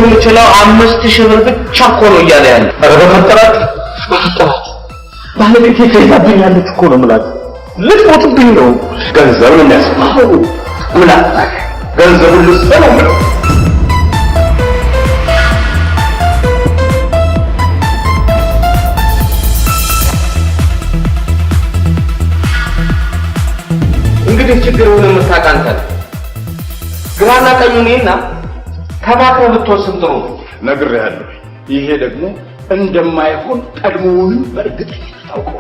የምችለው 5000 ብር ብቻ እኮ ነው እያለ ያለ። ኧረ በፈጠራት ባለቤቴ ተይዛብኛለች እኮ ነው የምላት። ልትሞትብኝ ነው። ገንዘብ ነው የሚያስፈልገው። ምን አጣሽ? ገንዘቡን ልስጥ ነው የምለው። እንግዲህ ችግሩን የምታውቅ አንተ ነህ። ግራና ቀኙን እና ተማክረህ ብትወስን ጥሩ ነው። ነግሬሃለሁ። ይሄ ደግሞ እንደማይሆን ቀድሞውንም በእርግጠኝነት ታውቀው።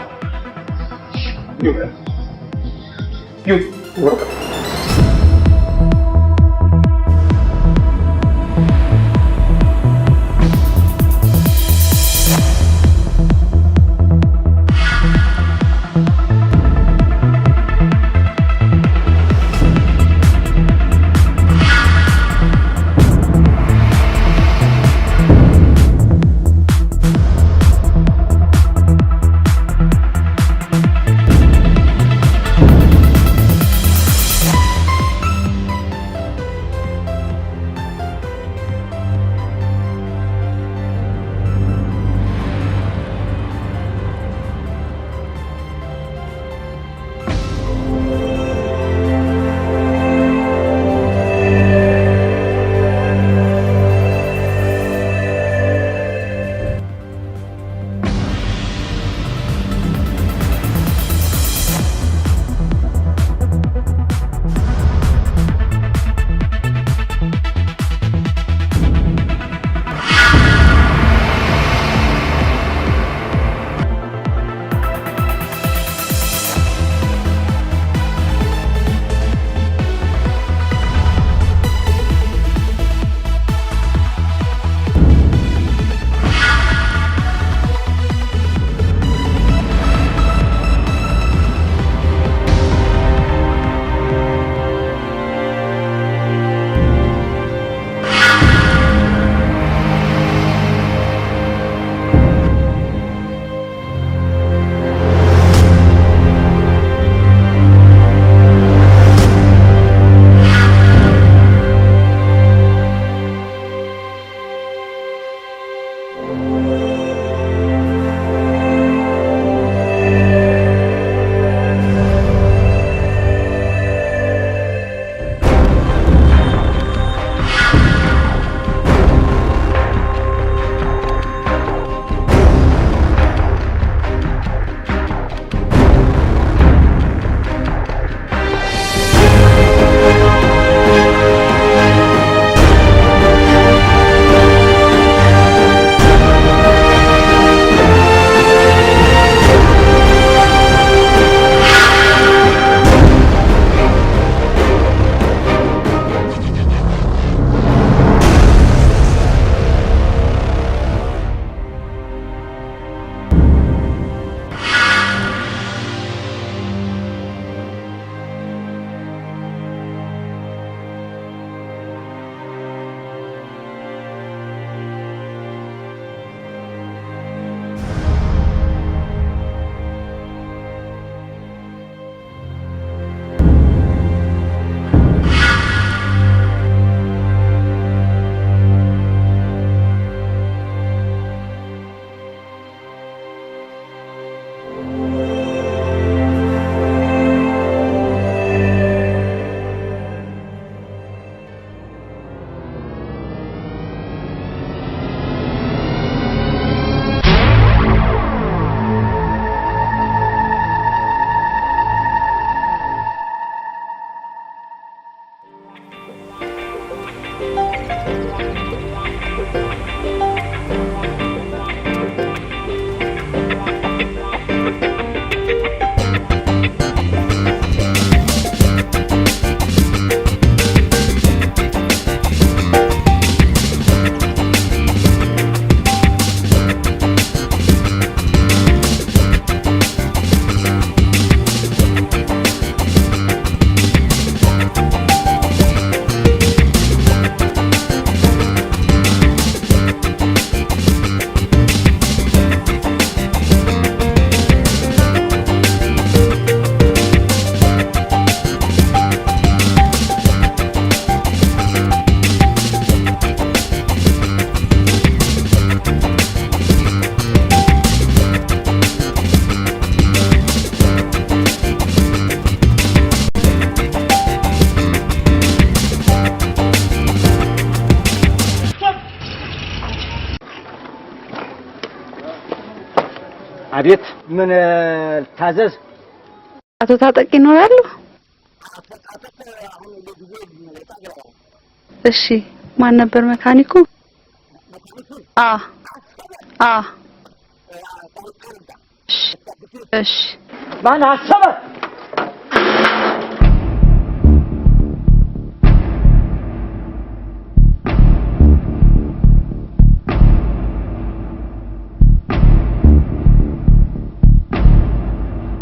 ምን ታዘዝ? አቶ ታጠቅ ይኖራሉ? እሺ ማን ነበር መካኒኩ? እሺ ማን አሰበ?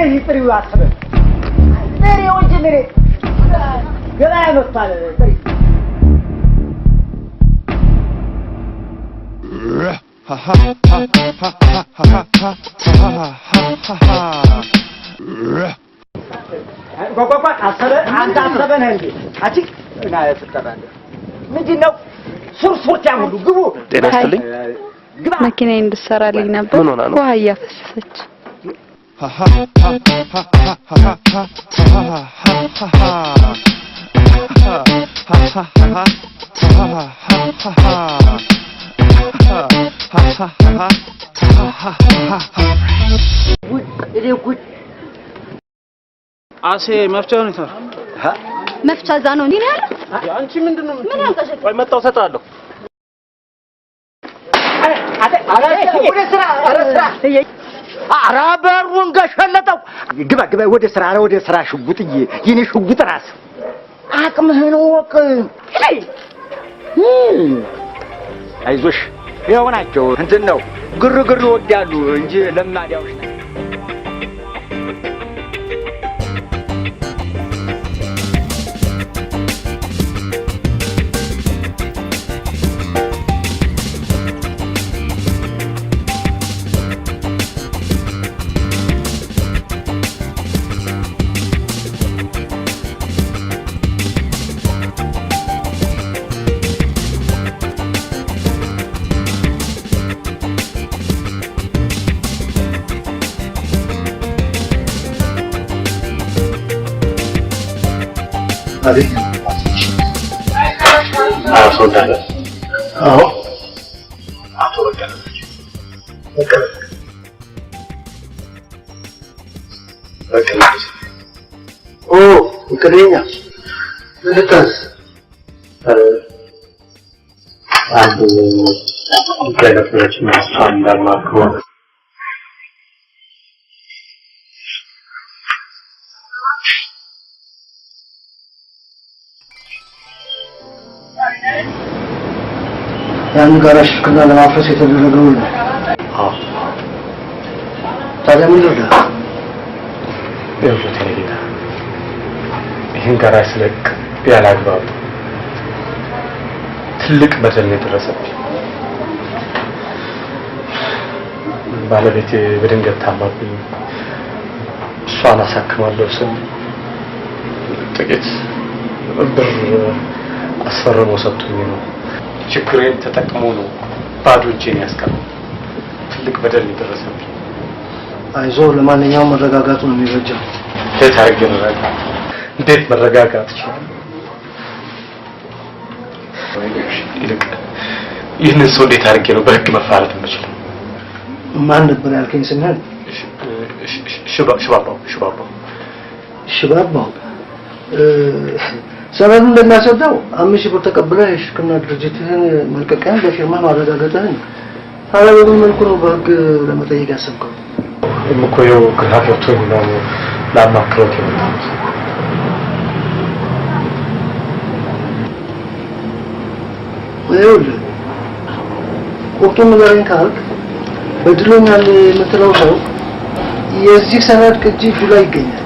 ይጥሪው አሰበ ነሬ ወንጀል ገና ያመጣል ጥሪ ጓጓጓ አሰበ አንተ አሰበ ነህ እንዴ? አቺ እና ተጠራለ ምንድነው ሱርሱርት ያሙሉ ግቡ ጤናስልኝ መኪናዬን እንድትሰራልኝ ነበር ውሃ እያፈሰሰች አሴ መፍቻውን ይተር መፍቻ እዛ ነው እንዴ ያለ? አንቺ ምንድነው ምን ያንቀሽ? ወይ መጣው ሰጣለሁ። ወደ ስራ አራበሩን ገሸለጠው ግባ ወደ ስራ ወደ ስራ ሽጉጥዬ የኔ ሽጉጥ ራስ አቅምህን ወቅ አይዞሽ ያው ናቸው እንትን ነው ግርግር ይወዳሉ እንጂ ለማዳውሽ Ucrania. Let's get a person on that mark. ያን ጋራሽ ከና ለማፍረስ የተደረገው ነው። ታዲያ ምን ልርዳ? ይኸውልህ ጌታ ይህን ጋራሽ ስለቅ ያላግባብ ትልቅ በደል ነው የደረሰብኝ። ባለቤቴ በድንገት ታማብኝ እሷን አሳክማለሁ ስል ጥቂት ብር አስፈርሞ ሰጥቶኝ ነው ችግሬን ተጠቅሞ ነው ባዶ እጄን ያስቀረው። ትልቅ በደል የደረሰብኝ። አይዞህ ለማንኛውም መረጋጋቱ ነው የሚበጀው። እንዴት መረጋጋት ይችላል? ይልቅ ይህንን ሰው እንዴት አድርጌ ነው በህግ መፋረት የምችለው? ማን ነበር ያልከኝ ስምህን? ሽባባው ሰነዱ እንደሚያስረዳው 5,000 ብር ተቀብለህ የሽርክና ድርጅትህን መልቀቂያን በፊርማ ማረጋገጥህን ታዲያ በምን መልኩ ነው በህግ ለመጠየቅ ያሰብከው? የምኮየው ግራ ገብቶኝ ነው ላማክረው የመጣሁት። ይኸውልህ ቁርጡን ንገረኝ ካልክ በድሎኛል የምትለው ሰው የዚህ ሰነድ ቅጂ እጁ ላይ ይገኛል።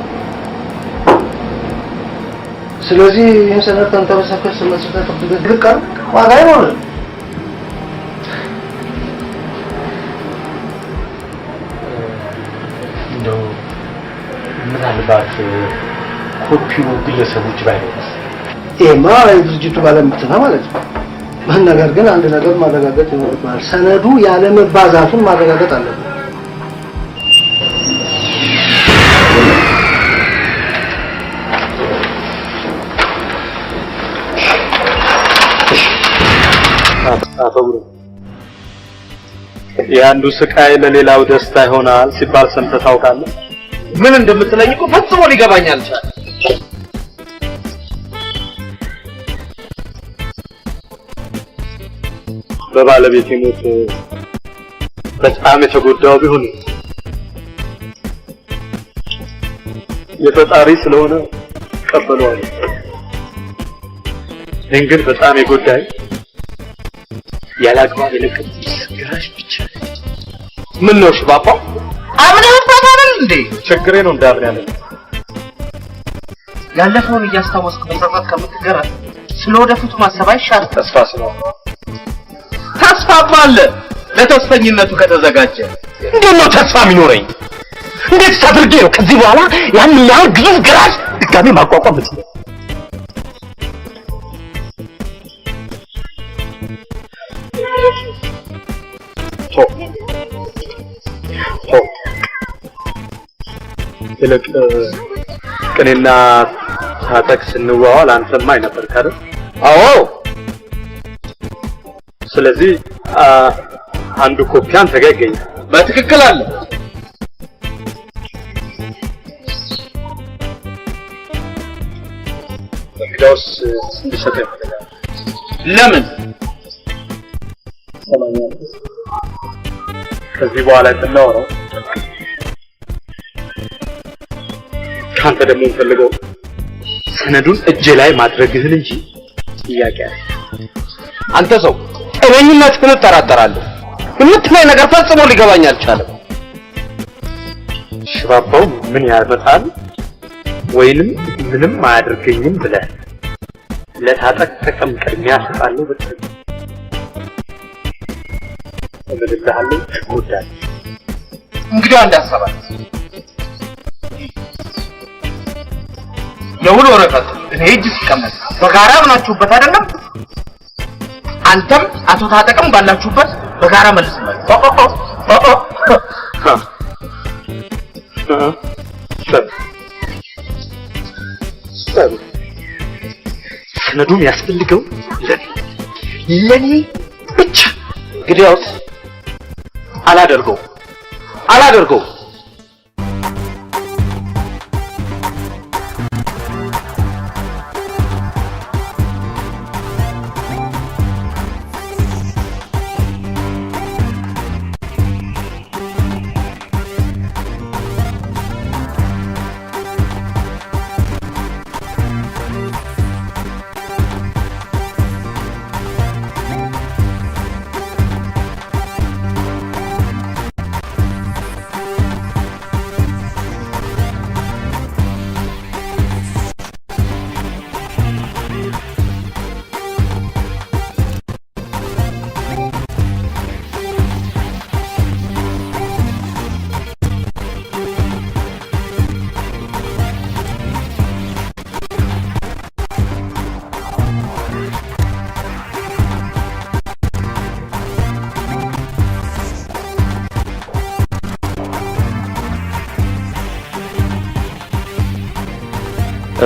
ስለዚህ ይህን ሰነድ ተንተርሰህ መስጠት ትልቅ ዋጋ አይኖርም። እንደው ምናልባት ኮፒው ግለሰቦች ባይኖርስ? ይሄማ የድርጅቱ ባለመብት ነው ማለት ነው። ነገር ግን አንድ ነገር ማረጋገጥ ይኖርብሃል። ሰነዱ ያለ መባዛቱን ማረጋገጥ አለበት። የአንዱ ስቃይ ለሌላው ደስታ ይሆናል ሲባል ሰምተህ ታውቃለህ? ምን እንደምትለኝ እኮ ፈጽሞ ሊገባኝ አልቻለም። በባለቤቴ ሞት በጣም የተጎዳው ቢሆን የፈጣሪ ስለሆነ ቀበለዋለሁ። ግን በጣም የጎዳኝ ያላግባብ የለቀቁት ግራሽ ብቻ። ምን ነው ሽባባ አምነህ ታታረል እንዴ? ችግሬ ነው እንዳምን ያለ ያለፈውን እያስታወስክ በጸጸት ከምትገራ ስለወደፊቱ ማሰብ አይሻልም? ተስፋ ስለሆነ ተስፋማ አለ ለተስፈኝነቱ ከተዘጋጀ። እንዴት ነው ተስፋ የሚኖረኝ? እንዴት አድርጌ ነው ከዚህ በኋላ ያን ያህል ግዙፍ ግራሽ ድጋሜ ማቋቋም የምችለው? ይልቅ ቅኔና ታጠቅ ስንዋዋል አንተማ ነበር አይደል? አዎ። ስለዚህ አንዱ ኮፒ አንተ ጋር ይገኛል። በትክክል አለ። እንግዲያውስ እንዲሰጠኝ ይፈልጋል። ለምን? ከዚህ በኋላ የምናወራው ካንተ ደግሞ እንፈልገው ሰነዱን እጄ ላይ ማድረግህን እንጂ ጥያቄ አለ። አንተ ሰው ጤነኝነትህን እጠራጠራለሁ። የምትለኝ ነገር ፈጽሞ ሊገባኝ አልቻለም። ሽባባው ምን ያመጣል ወይንም ምንም አያደርገኝም ብለህ ለታጠቅ ጥቅም ቅድሚያ ሰጣለሁ ብትል እምልልሃለሁ ትጎዳለህ። እንግዲህ አንድ ሀሳብ አለ። የውል ወረቀት እኔ እጅ ሲቀመጥ በጋራ አምናችሁበት አይደለም? አንተም አቶ ታጠቅም ባላችሁበት በጋራ መልስበት። ሰነዱ የሚያስፈልገው ለኔ ብቻ። እንግዲያውስ አላደርገው።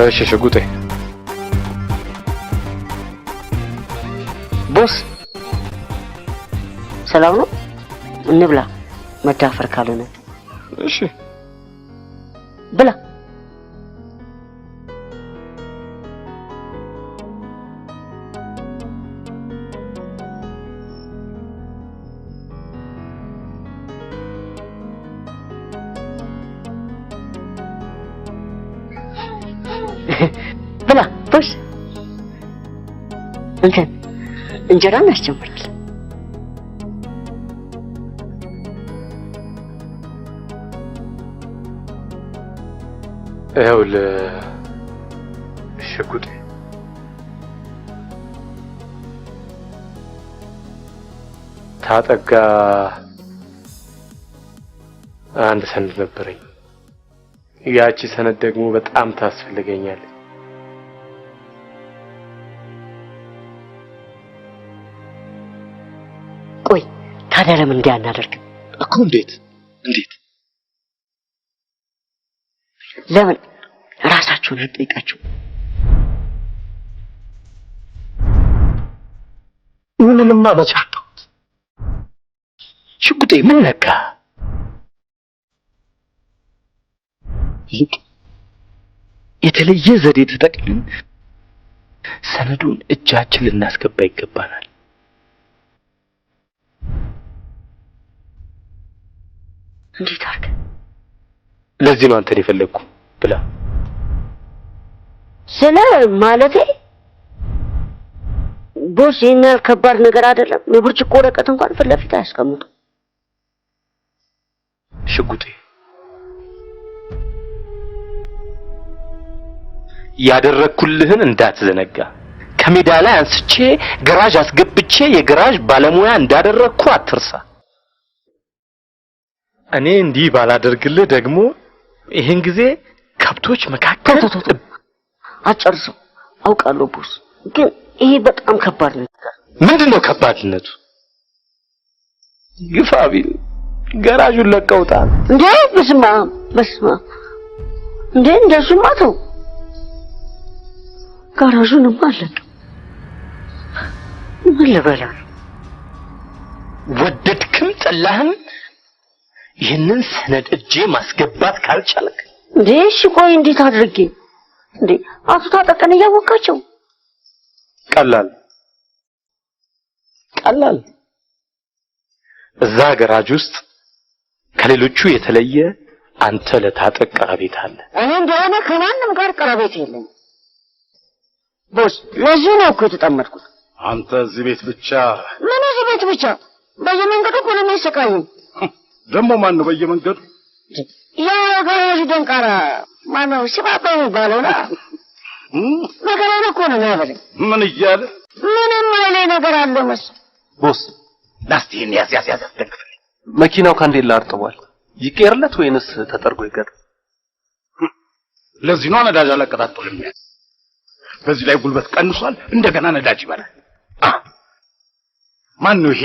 እሺ ሽጉጤ ቦስ ሰላም ነው? እንብላ መዳፈር ካልሆነ እሺ ብላ። ብላ ቦስ እንትን እንጀራ እናስጀምራለን። ይኸውልህ ሽጉጤ ታጠጋ አንድ ሰነድ ነበረኝ። ያቺ ሰነድ ደግሞ በጣም ታስፈልገኛለች። ቆይ ታዲያ ለምን እንዲህ አናደርግም እኮ? እንዴት ለምን ራሳቸውን አትጠይቃቸው? ምንንማ በቻልኩት ሽጉጥ ሽጉጤ ምን ነካ? የተለየ ዘዴ ተጠቅመን ሰነዱን እጃችን ልናስገባ ይገባናል። እንዴት አድርገህ? ለዚህ ነው አንተን የፈለግኩ ብላ ስለ ማለቴ ቦስ ይሄን ያህል ከባድ ነገር አይደለም። የብርጭቆ ወረቀት እንኳን ፊት ለፊት አያስቀምጡ። ሽጉጤ ያደረኩልህን እንዳትዘነጋ። ከሜዳ ላይ አንስቼ ገራዥ አስገብቼ የገራዥ ባለሙያ እንዳደረኩ አትርሳ። እኔ እንዲህ ባላደርግልህ ደግሞ ይሄን ጊዜ ከብቶች መካከል አጨርሰው። አውቃለሁ ቦስ፣ ግን ይሄ በጣም ከባድ ነገር። ምንድነው ከባድነቱ? ግፋ ቢል ገራዡን ለቀውታል እንዴ? በስማ እንዴ እንደሱማ ተው፣ ገራዡንም አለቀው። ምን ልበላ? ወደድክም ጠላህም ይህንን ሰነድ እጄ ማስገባት ካልቻልክ እንዴ? እሺ ቆይ እንዴት አድርጌ? እንዴ አቶ ታጠቀን እያወቃቸው? ቀላል እዛ ገራጅ ውስጥ ከሌሎቹ የተለየ አንተ ለታጠቅ ቀረቤት አለ። እኔ እንደሆነ ከማንም ጋር ቀረቤት የለኝም ቦስ። ለዚህ ነው እኮ የተጠመድኩት። አንተ እዚህ ቤት ብቻ? ምን እዚህ ቤት ብቻ? በየመንገዱ እኮ ነው የሚያሰቃዩኝ። ደግሞ ማን ነው በየመንገዱ? ያ ገራዥ ደንቃራ ማነው? ሲባባ የሚባለው ነው። ነገሩን እኮ ነው የሚያበለኝ። ምን እያለ? ምንም አይለኝ ነገር አለ መሰል። ቦስ ናስቲን ያዝ ደግፍልኝ። መኪናው ካንዴላ አርጥቧል። ይቀርለት ወይንስ ተጠርጎ ይቀር? ለዚህ ነው ነዳጅ አላቀጣጥልም። በዚህ ላይ ጉልበት ቀንሷል። እንደገና ነዳጅ ይበላል። ማን ነው ይሄ?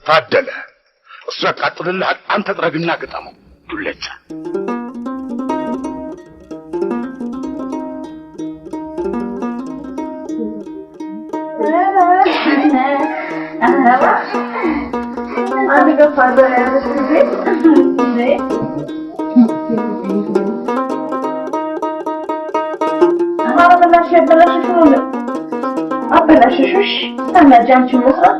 ታደለ። እሱ ያቃጥልልሃል። አንተ ጥረግና ግጠመው። ዱለቻ አበላሽሽ ታናጃንቺ መስራት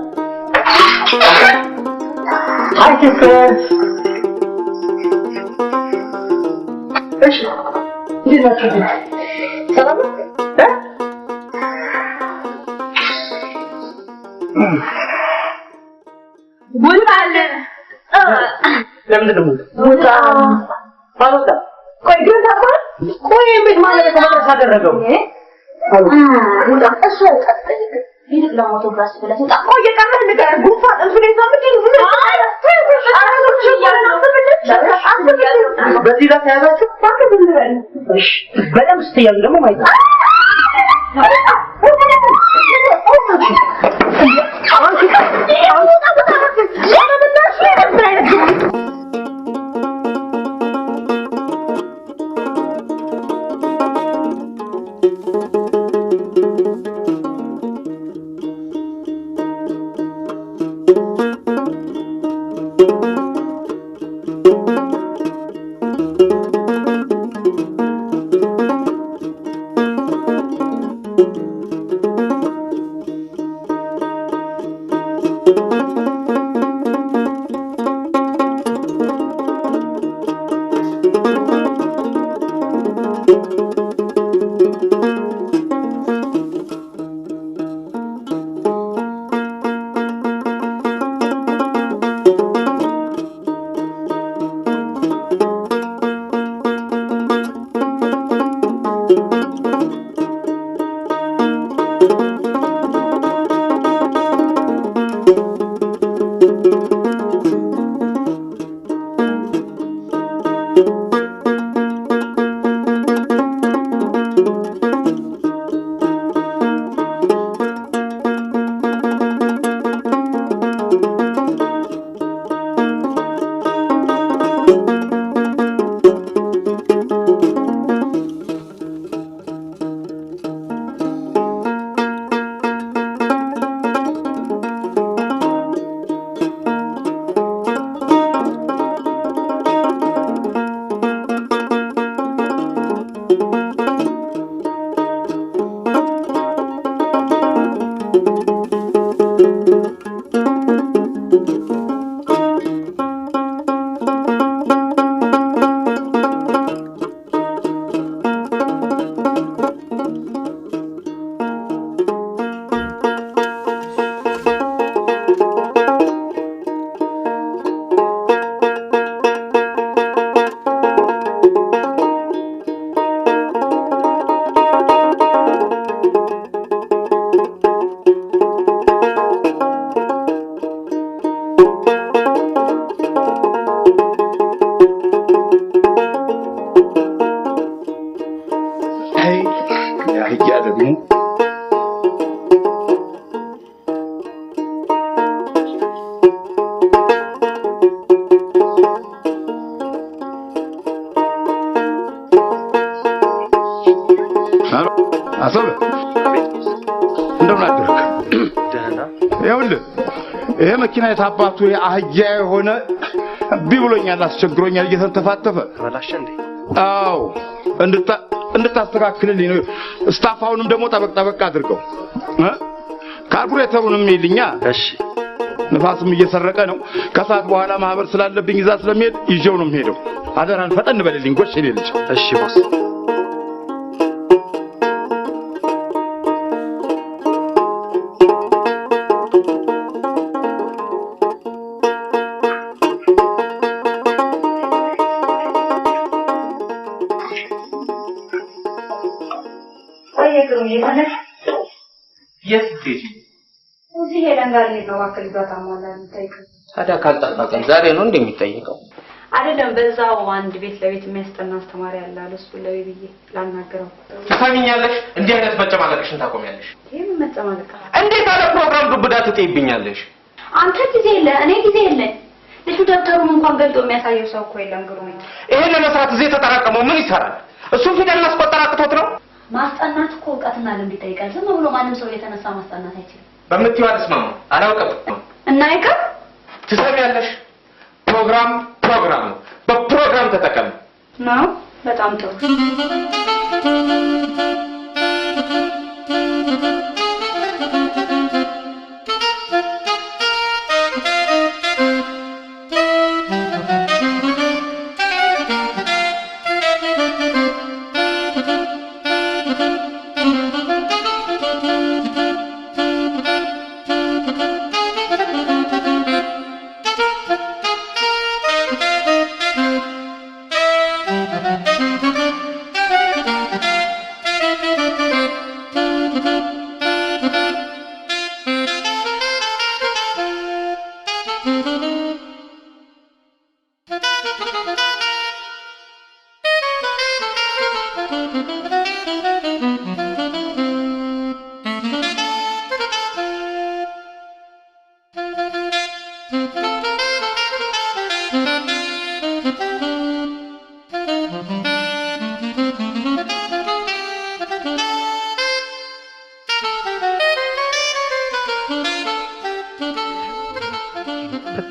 አይተከ እሺ እንዴት ነው? ሰላም ቡል አለ። ለምን ደግሞ ሙታ ማለት ቆይ ግን ታውቃለህ? ቆይ እንዴት ማለት ተመለስ አደረገው? ሙታ እሱ አይቀጥልም። ይልቅ ለሞቶግራፍ ብለህ ተጣ ቆይ የቀረህ ነገር ጉንፋን እንፍሉዌንዛ ምንድን ነው? በዚህ ላይ ተያዛችሁ እሺ በደምብ ስትያዙ ደግሞ ማይታ አህያ ደግሞ አሰብ እንደምን አደረክ? ደህና። ይኸውልህ ይሄ መኪና የታባቱ የአህያ የሆነ ቢብሎኛል፣ አስቸግሮኛል፣ እየተንተፋተፈ ተበላሸ እንዴ? አዎ እንድታስተካክልልኝ ነው። ስታፋውንም ደግሞ ጠበቅ አድርገው ካርቡሬተሩንም ይልኛ። እሺ። ንፋስም እየሰረቀ ነው። ከሰዓት በኋላ ማህበር ስላለብኝ እዛ ስለሚሄድ ይዤው ነው የምሄደው። አደራን ፈጠን በልልኝ ጎሽ የኔ ልጅ። እሺ ቦስ። እዚህ ሄደን ጋር ነው ዋክል ጋታ ማለት ነው። ታዲያ ካልጠበቀን ዛሬ ነው እንደሚጠይቀው አይደለም። በዛው አንድ ቤት ለቤት የሚያስጠና አስተማሪ አለ አለ እሱ ለቤብዬ ላናገረው። ትሰሚኛለሽ? እንዲህ አይነት መጨማለቅሽን ታቆሚያለሽ። ይሄ መጨማለቅ እንዴት አለ ፕሮግራም ዱብዳ ትጤይብኛለሽ? አንተ ጊዜ የለ እኔ ጊዜ የለ። ልጁ ደብተሩን እንኳን ገልጦ የሚያሳየው ሰው እኮ የለም። ግሩም ይሄን ለመስራት እዚህ የተጠራቀመው ምን ይሰራል? እሱን ፊደል ማስቆጠር አቅቶት ነው? ማስጠናት እኮ እውቀትና ልምድ ይጠይቃል። ዝም ብሎ ማንም ሰው የተነሳ ማስጠናት አይችልም። በምትይው አልስማማ አላውቅም። እና አይቀር ትሰሚያለሽ? ፕሮግራም ነው። በፕሮግራም ተጠቀም ነው። በጣም ጥሩ።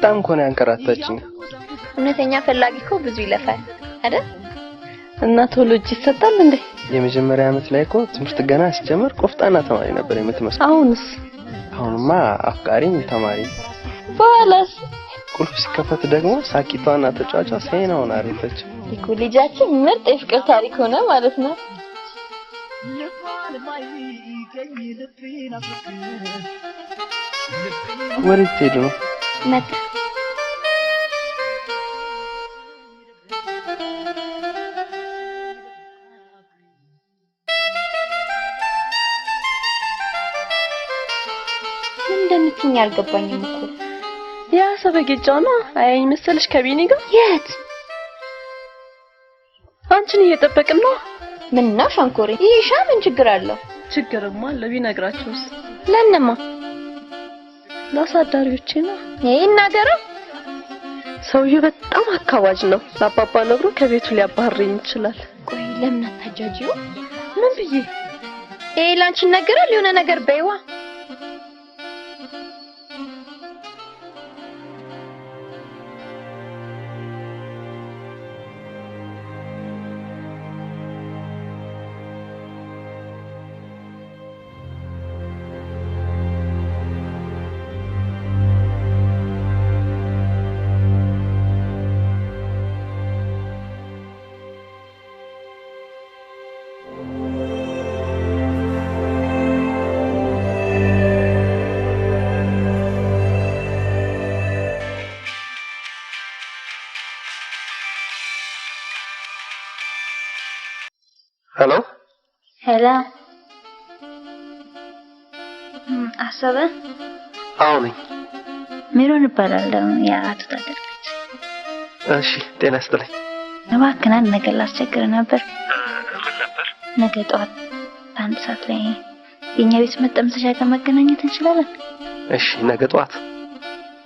በጣም ኮን ያንከራታችኝ። እውነተኛ ፈላጊ እኮ ብዙ ይለፋል አይደል? እና ቶሎ እጅ ይሰጣል እንዴ? የመጀመሪያ ዓመት ላይ እኮ ትምህርት ገና ሲጀምር ቆፍጣና ተማሪ ነበር የምትመስለው። አሁንስ? አሁንማ አፍቃሪኝ ተማሪ። በኋላስ? ቁልፍ ሲከፈት ደግሞ ሳቂቷና ተጫዋቿ ሴናውን አሪፈች። እኮ ልጃችን ምርጥ የፍቅር ታሪክ ሆነ ማለት ነው። ወዴት ሄዱ ነው? መጣ እንደምትኝ አልገባኝም እኮ ያ ሰበጌጫው ነው አያኝ መሰልሽ ከቢኒ ጋር የት አንቺን እየጠበቅን ነው። ምን ነው ሸንኮሬ? ይሻ ምን ችግር አለው? ችግርማ ለቢነግራችሁስ? ለነማ ለአሳዳሪዎቼ ነው። ይናገራ ሰውዬው በጣም አካዋጅ ነው። ለአባባ ነግሮ ከቤቱ ሊያባርረኝ ይችላል። ቆይ ለምን አታጃጂው? ምን ብዬ ላንቺ ነገራል? የሆነ ነገር በይዋ። ሄሎ አሰበ? አዎ ነኝ። ሜሮን እባላለሁ። የአቶ ታደርኩት። እሺ ጤና ይስጥልኝ። እባክህን አንድ ነገር ላስቸግር ነበር። ምን ነበር? ነገ ጠዋት አንድ ሰዓት ላይ የኛ ቤት መጠምሰሻ ከመገናኘት እንችላለን? እሺ ነገ ጠዋት።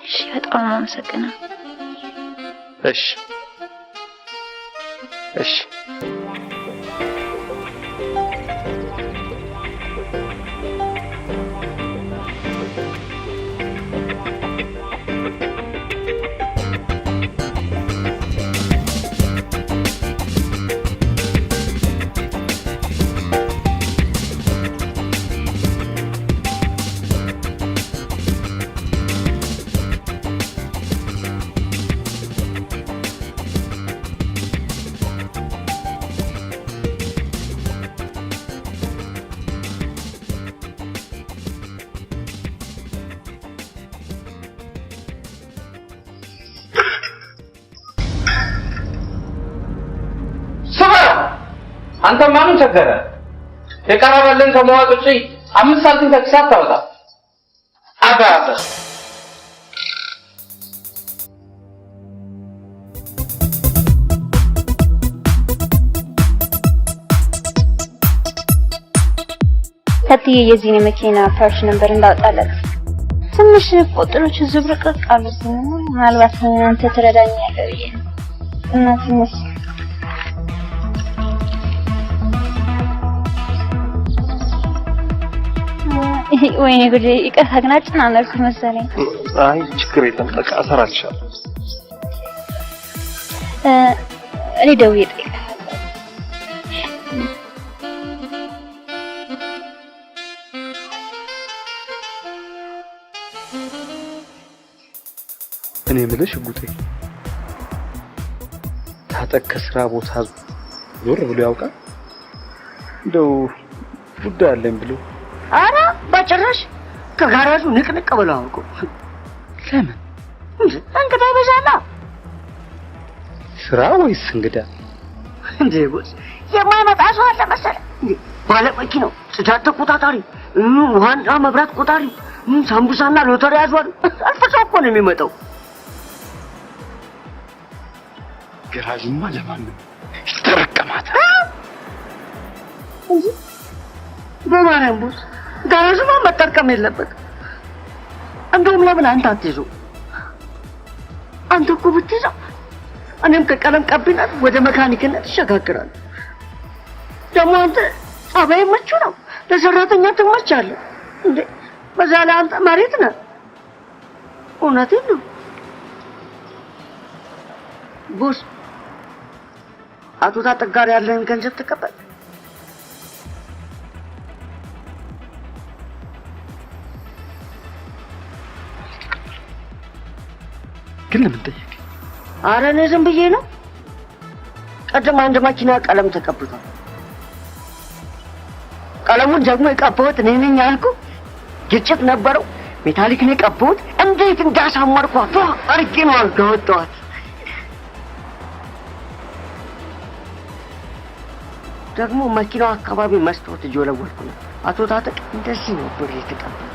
እሺ በጣም አመሰግናለሁ። እሺ እሺ አንተ ማንም ቸገረ የቀረበልን ከመዋጥ ውጪ 5 ሳንቲም ከኪሳት ታወጣ አባባ ከትዬ የዚህ መኪና ፓርሽ ነበር እንዳወጣለት ትንሽ ቁጥሮች ዝብርቅርቅ አሉት። ምናልባት አንተ ትረዳኛለህ ብዬ እና ትንሽ ወይኔ ጉዴ ይቅርታ ግን አጨናነቅኩ መሰለኝ። አይ ችግር የለም በቃ እሰራልሻለሁ። እኔ ደውዬ እጠይቅሃለሁ። እኔ የምልሽ ጉጤ ታጠቅ ከስራ ቦታ ዞር ብሎ ያውቃል? እንደው ጉዳይ አለኝ ብሎ አረ በጭራሽ ከጋራዡ ንቅንቅ ብለው አውቁ። ለምን እንግዳ ይበዛላ? ስራ ወይስ እንግዳ? እንዴ ጎስ የማይመጣ ሰው አለ መሰለህ? ባለ መኪናው ጽዳት ተቆጣጣሪ፣ ውሃና መብራት ቆጣሪ፣ ሳምቡሳና ሎተሪ ያዟል። አልፈጫ እኮ ነው የሚመጣው። ገራዡማ ለማንም ይተረከማታል እንጂ በማርያም ቦስ ጋራዡማ መጠርቀም የለበት። እንደውም ለምን አንተ አትይዘው? አንተ እኮ ብትይዘው እኔም ከቀለም ቀቢነት ወደ መካኒክነት ይሸጋግራል። ደግሞ አንተ ጸባይ ምቹ ነው፣ ለሰራተኛ ትመቻለህ እንዴ። በዛ ላይ አንተ መሬት ነህ። እውነቴን ነው ቦስ። አቶ ታጠቅ ጋር ያለህን ገንዘብ ተቀበል። ግን ለምን ጠየቅ? ኧረ እኔ ዝም ብዬ ነው። ቀደም አንድ መኪና ቀለም ተቀብቷል። ቀለሙን ደግሞ የቀባሁት እኔ ነኝ ያልኩህ። ግጭት ነበረው። ሜታሊክ ነው የቀባሁት። እንዴት እንዳሳመርኳት አርቄ ነው አወጣኋት። ደግሞ መኪናው አካባቢ መስታወት እየወለወልኩ ነው። አቶ ታጠቅ እንደዚህ ነው ብር የተቀበለው።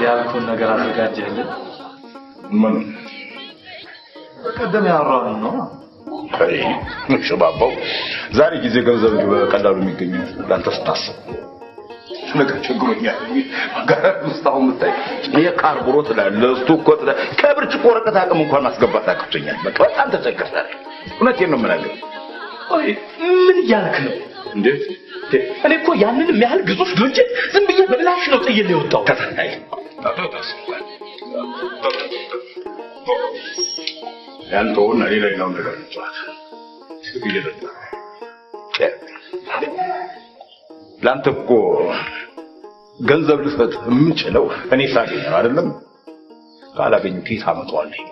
ያልኩን ነገር አዘጋጀህልን? ምን ቀደም ያወራውን ነው። አይ ሽባባው ዛሬ ጊዜ ገንዘብ በቀላሉ የሚገኘው ላንተ ስታስብ ነገር ችግሮኛል። ጋር ውስጣው ምታይ የካርቡሬተር ለስቶክ ከብርጭቆ ወረቀት አቅም እንኳን ማስገባት አቅቶኛል። በቃ በጣም ተቸግሬያለሁ። እውነቴን ነው የምናገር። አይ ምን እያልክ ነው? እንዴት እኔ እኮ ያንን የሚያህል ግዙፍ ድርጅት ዝም ብዬ በላሽ ነው ጥዬ ነው የወጣው። ተፈታይ ያንተውና ሌላው ነገር ነው። ይለጣ ላንተ እኮ ገንዘብ ልሰጥ የምችለው እኔ ሳገኝ ነው አይደለም? ካላገኙ ኪስ አመጣዋለሁ።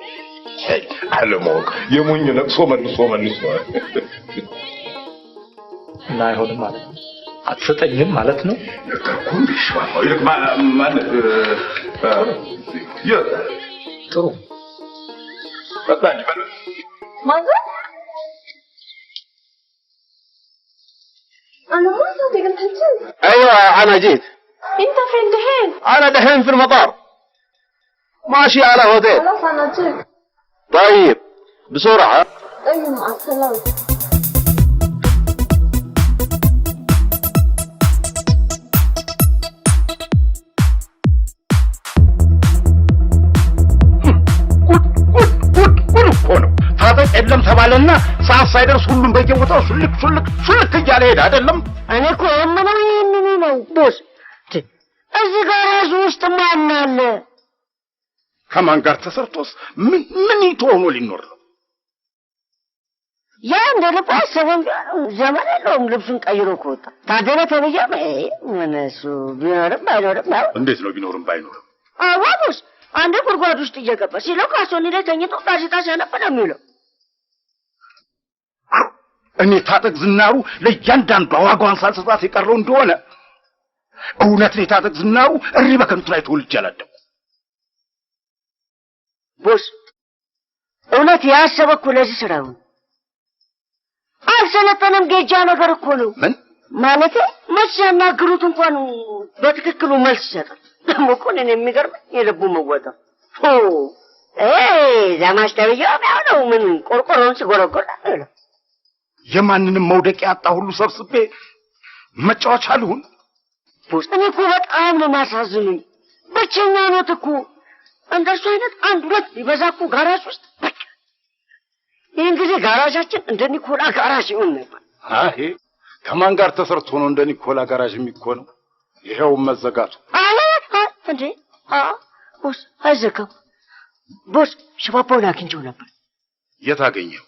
አለማወቅ የሞኝ ለቅሶ መልሶ እና አይሆንም ማለት ነው። አትሰጠኝም ማለት ነው። ለከኩን ቢሽባው ይልቅ ማለት ጥሩ በጣም ماذا؟ أنا ما صدق الحجاج. ايوه انا جيت. أنت فين دحين؟ انا دحين في المطار ماشي على هوتيل. خلاص أنا جيت. طيب بسرعه. أيوة مع السلامة. ታጠቅ የለም ተባለና ሰዓት ሳይደርስ ሁሉም በየቦታው ሹልክ እያለ ሄደ አይደለም። እኔ እኮ የምለው ይህንኑ ነው ቦስ። እዚህ ጋራዥ ውስጥ ማን አለ? ከማን ጋር ተሰርቶስ ምን ይቶሆኑ ሊኖር ነው? ያ እንደ ልብ አሰበም ዘመን የለውም ልብሱን ቀይሮ ከወጣ ታደለ ተብያ ምን እሱ ቢኖርም ባይኖርም እንዴት ነው ቢኖርም ባይኖርም? አዎ ቦስ አንድ ጉድጓድ ውስጥ እየገባ ሲለው ካሶኒ ላይ ተኝቶ ጋዜጣ ሲያነብ ነው የሚለው። እኔ ታጠቅ ዝናሩ ለእያንዳንዷ ዋጋዋን ሳልሰጣት የቀረው እንደሆነ እውነት ነው። ታጠቅ ዝናሩ እሪ በከንቱ ላይ ተወልጄ አላደኩም። ቦስ እውነት ያሰበ እኮ ለዚህ ስራው አልሰለጠነም። ጌጃ ነገር እኮ ነው። ምን ማለት መቼ ያናግሩት እንኳን በትክክሉ መልስ ይሰጣል። ደግሞ እኮ እኔን የሚገርመኝ የልቡ መወጣ ዘማች ተብዬው ነው ምን ቆርቆሮን ሲጎረጎር ነው። የማንንም መውደቂያ ያጣ ሁሉ ሰብስቤ መጫወቻ ልሁን? ቦስ እኔ እኮ በጣም ነው የሚያሳዝኑኝ። ብቸኛ ኖት እኮ እንደሱ አይነት አንድ ሁለት ቢበዛ እኮ ጋራዥ ውስጥ በቃ ይህን ጊዜ ጋራዣችን እንደ ኒኮላ ጋራዥ ይሆን ነበር። አይ ከማን ጋር ተሰርቶ ነው እንደ ኒኮላ ጋራዥ የሚኮነው? ይሄው መዘጋቱ እንዴ? ቦስ አይዘጋም። ቦስ ሽባባውን አግኝቼው ነበር። የት አገኘው?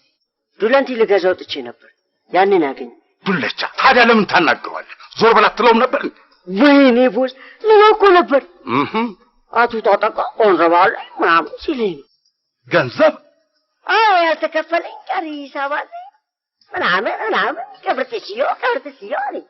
ዱለንቲ ልገዛው ጥቼ ነበር። ያንን አገኘ። ዱለቻ ታዲያ ለምን ታናግረዋለህ? ዞር በላ ትለውም ነበር? ወይኔ ቦስ ልለው እኮ ነበር። አቶ ታጠቃ ቆንዘባለ ምናምን ሲለኝ ገንዘብ ያልተከፈለኝ ቀሪ ሂሳብ አለ ምናምን ከብርትሽዮ አለኝ።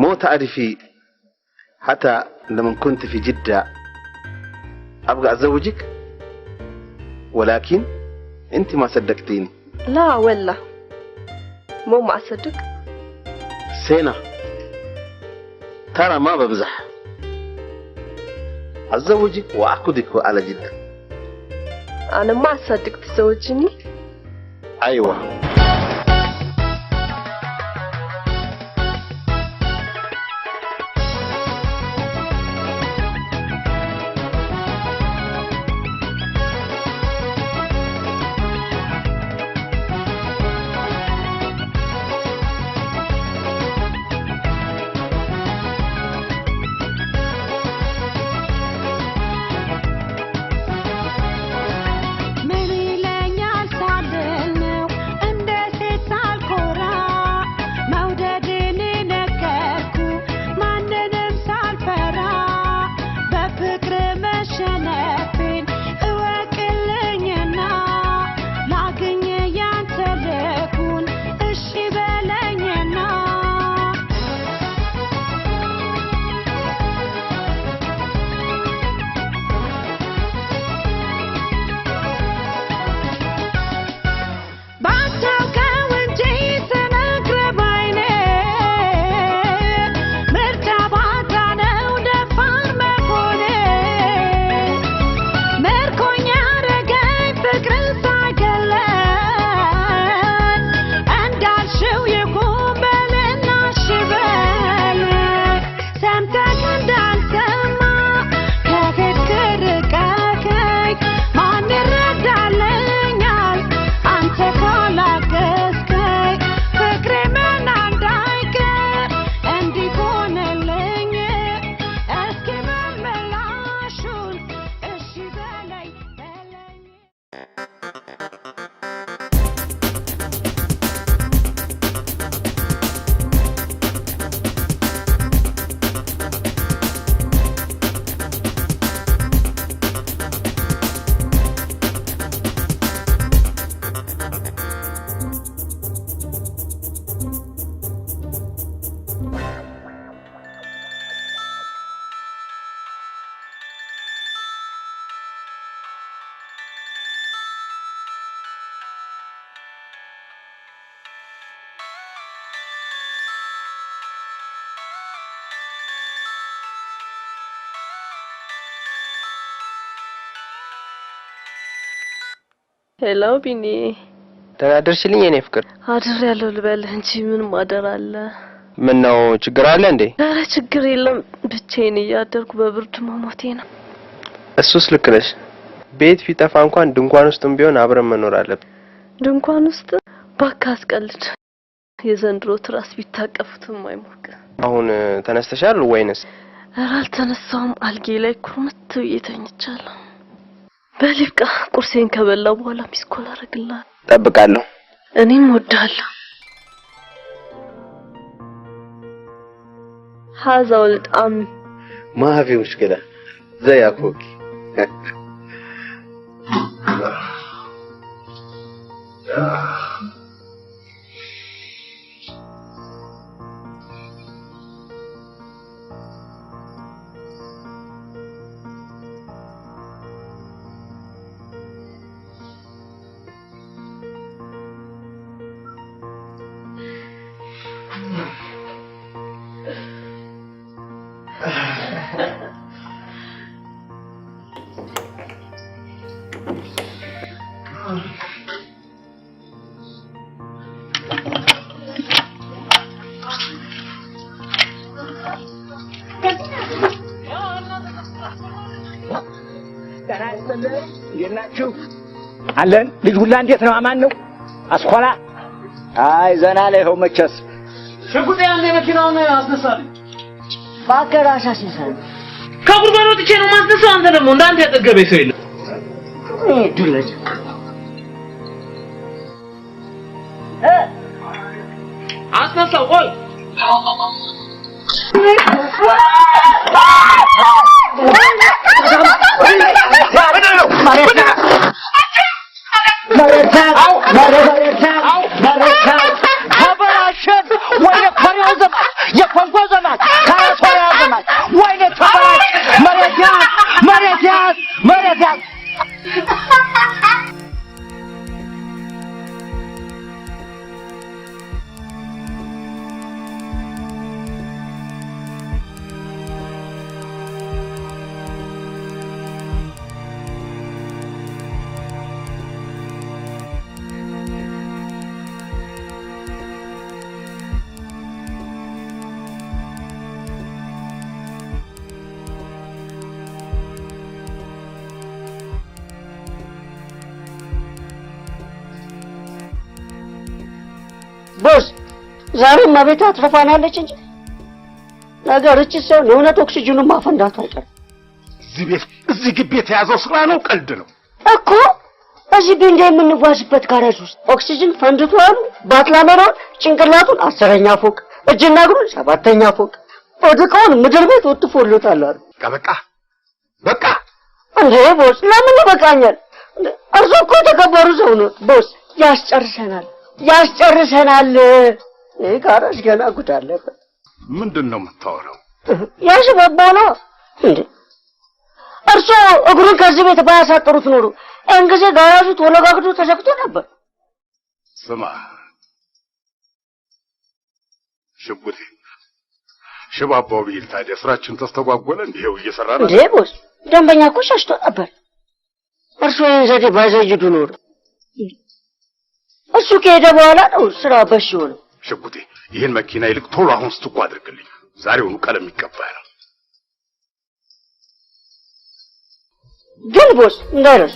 مو تعرفي حتى لما كنت في جدة أبغى أزوجك ولكن أنت ما صدقتيني. لا والله مو ما أصدق. سينا ترى ما بمزح، أزوجك وأعقدك على جدة. أنا ما أصدق تزوجني. أيوة ምን ይለኛል ሳደል ነው እንደ ሄሎ ቢኒ ተናደርሽልኝ የኔ ፍቅር አድር ያለው ልበልህ እንጂ ምን ማደር አለ ምን ነው ችግር አለ እንዴ ኧረ ችግር የለም ብቻዬን እያደርኩ በብርድ መሞቴ ነው እሱስ ልክ ነሽ ቤት ፊጠፋ እንኳን ድንኳን ውስጥም ቢሆን አብረን መኖር አለብን ድንኳን ውስጥ ባካስ ቀልድ የዘንድሮ ትራስ ቢታቀፉትም አይሞቅ አሁን ተነስተሻል ወይንስ ኧረ አልተነሳሁም አልጌ ላይ ኩርምት ብዬ ተኝቻለሁ በልብቃ ቁርሴን ከበላው በኋላ ሚስኮል አረግልሃል ጠብቃለሁ እኔም ወዳለሁ هذا ولد عمي ما في مشكلة زي أخوك አለን ልጅ ሁላ እንዴት ነው አማን ነው አስኮላ አይ ዘና ላይ ሆ መቸስ ሽጉጤ አንዴ መኪናውን አስነሳል ባከራሻ ሲሰል ከጉርጓድ ወጥቼ ነው ማስነሳው አንተ ደግሞ እንዳንተ ያጠገበ ሰው የለም ዱለጅ አስነሳው ቆይ ቦስ ዛሬ ማቤት አትረፋናለች እንጂ ነገር እቺ ሰው ለእውነት ኦክሲጅኑን ማፈንዳቱ አይቀርም እዚህ ግቢ የተያዘው ስራ ነው ቀልድ ነው እኮ እዚህ ቢንዴ የምንጓዝበት ጋራዥ ውስጥ ኦክሲጅን ፈንድቷል ባትላመራው ጭንቅላቱን 10ኛ ፎቅ እጅና እግሩን 7ኛ ፎቅ ወድቀውን ምድር ቤት ወጥፎልታል አይደል በቃ እንዴ ቦስ ለምን ይበቃኛል እርሱ እኮ ተከበሩ ሰው ነው ቦስ ያስጨርሰናል ጋራዥ ገና ጉድ አለበት ምንድነው የምታወራው ያሽባባው ነው እንዴ እርሱ እግሩን ከዚህ ቤት ባያሳጥሩት ኖሮ እንግዜ ጋራዡ ተወለጋግዶ ተዘግቶ ነበር ስማ ሽባባው ቢል ታዲያ ስራችን ተስተጓጎለ እንዴው እየሰራን እንዴ ቦስ ደንበኛ እኮ ሸሽቶ ነበር እርሱ ዘዴ ባይዘይዱ ኖሮ እሱ ከሄደ በኋላ ነው ስራ በሽው ነው ሽጉጤ ይሄን መኪና ይልቅ ቶሎ አሁን ስትቆ አድርግልኝ ዛሬውኑ ቀለም ይቀባል ግን ቦስ እንዳይረስ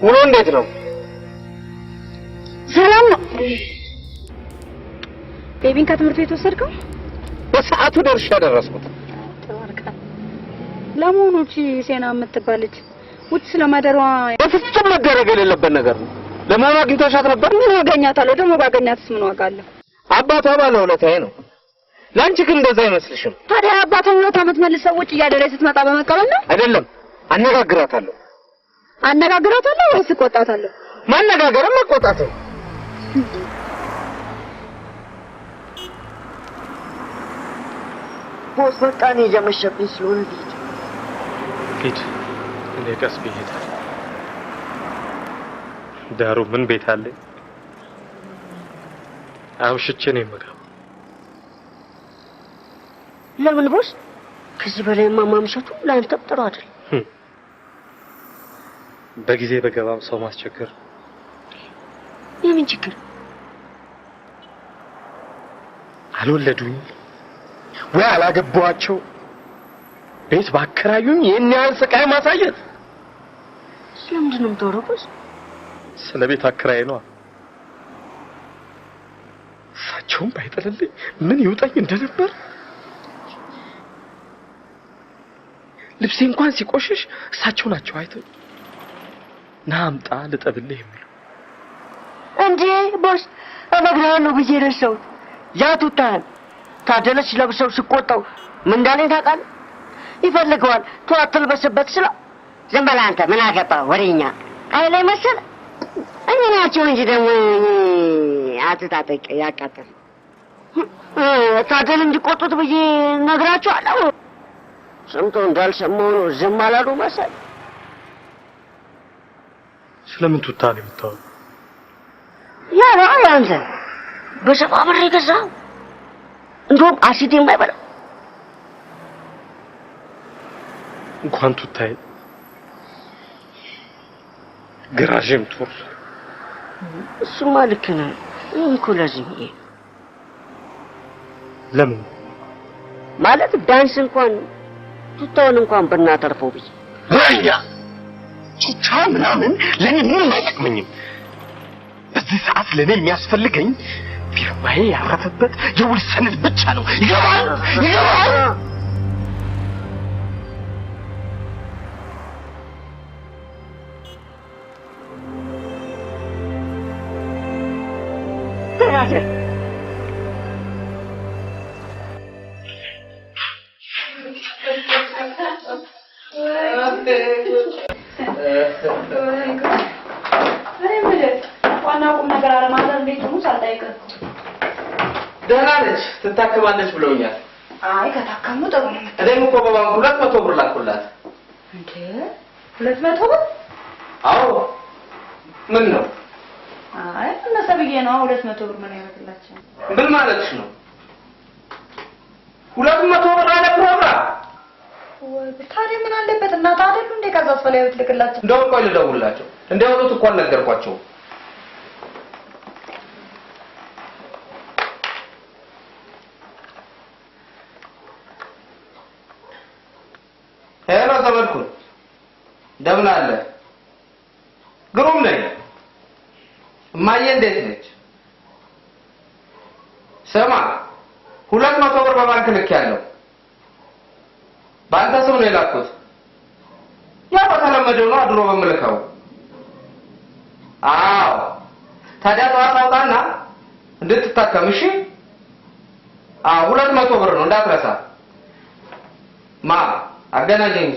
ውሎ እንዴት ነው ሰላም ነው ቤቢን ከትምህርት ቤት ወሰድከው በሰዓቱ ደርሼ ደረስኩት ለሞኑ ሴና የምትባልች ውጭ ስለማደሯ በፍጹም መደረግ የሌለበት ነገር ነው ለማን አግኝተሻት ነበር ምን አገኛታለሁ ደግሞ ባገኛትስ ምን ዋጋ አለው አባቷ ባለውለታዬ ነው ላንቺ ግን እንደዛ አይመስልሽም ታዲያ አባቷን ሁለት ዓመት መልሰው ውጭ እያደረች ስትመጣ በመቀበል ነው አይደለም አነጋግራታለሁ ወይስ ቆጣታለሁ ማነጋገርም መቆጣትም ቦስ በቃ ነው የመሸብኝ ስለሆነ ሂድ እኔ ቀስ ብዬ ዳሩ ምን ቤት አለ? አውሽቼ ነው የምገባው። ለምን ቦስ? ከዚህ በላይ ማማምሸቱ ለአንተ ጥሩ አይደል? በጊዜ በገባም ሰው ማስቸገር የምን ችግር? አልወለዱኝ ወይ አላገባዋቸው ቤት ባከራዩኝ የኔ ስቃይ ማሳየት። ስለምንድን ነው የምትወረው ቦስ? ስለ ቤት አከራይ ነው። እሳቸውም ባይጠልልኝ ምን ይውጣኝ እንደነበር። ልብሴ እንኳን ሲቆሽሽ እሳቸው ናቸው አይተው ናምጣ ልጠብልህ የሚሉ። እንዴ ቦስ እነግርሃለሁ ብዬ ረሳው። ያ ቱታን ታደለች ለብሰው ሲቆጣው ምን እንዳለኝ ታውቃለህ? ይፈልገዋል ቱታን በሰበት ስለ ዝም በል አንተ ምን አገባህ ወሬኛ አይለኝ መሰለ። እኔ ናቸው እንጂ ደግሞ አትታጠቅ ያቃተል ታደል እንዲቆጡት ብዬ ነግራቸዋለሁ። ሰምቶ እንዳልሰማው ነው ዝም አላሉ መሰል። ስለምን ቱታ ነው የምታወራው? ያ ነው አንተ በሰባ ብር የገዛው እንደውም አሲድ የማይበላ እንኳን ቱታዬ ግራዥም ቱር እሱማ ልክ ነህ። እኮ ለዚህ ለምን ማለት ዳንስ እንኳን ቱታውን እንኳን ብናተርፈው ብዬ ወያ ቱታ ምናምን ለኔ ምንም አይጠቅመኝም። በዚህ ሰዓት ለኔ የሚያስፈልገኝ ፊርማዬ ያረፈበት የውል ሰነድ ብቻ ነው። ይገባል? ደህና ነች ትታከማለች ብለውኛል። አይ ከታከሙ ጥሩ ነው። እኔም እኮ በባንኩ 200 ብር ላኩላት። እንዴ 200 ብር? አዎ ምን ነው? አይ እነሱ ብዬ ነው 200 ብር ምን ያመጣላችሁ? ምን ማለትሽ ነው? 200 ብር አለ ፕሮግራም። ወይ ታዲያ ምን አለበት እናት አይደሉ እንደ ከዛ ፈላይ ብትልክላችሁ? እንደው ቆይ ልደውልላቸው። እንዲያወጡት እኮ አልነገርኳቸው። ሄሎ ተመልኩን እንደምን አለ? ግሩም ነኝ። እማዬ እንዴት ነች? ስማ 200 ብር በባንክ ልኬያለሁ። በአንተ ስም ነው የላኩት። ያው በተለመደው ነው ድሮ በምልከው። አዎ ታዲያ ጠዋት አውጣና እንድትታከም እሺ? አዎ 200 ብር ነው እንዳትረሳ። ማ አገናኘኝ።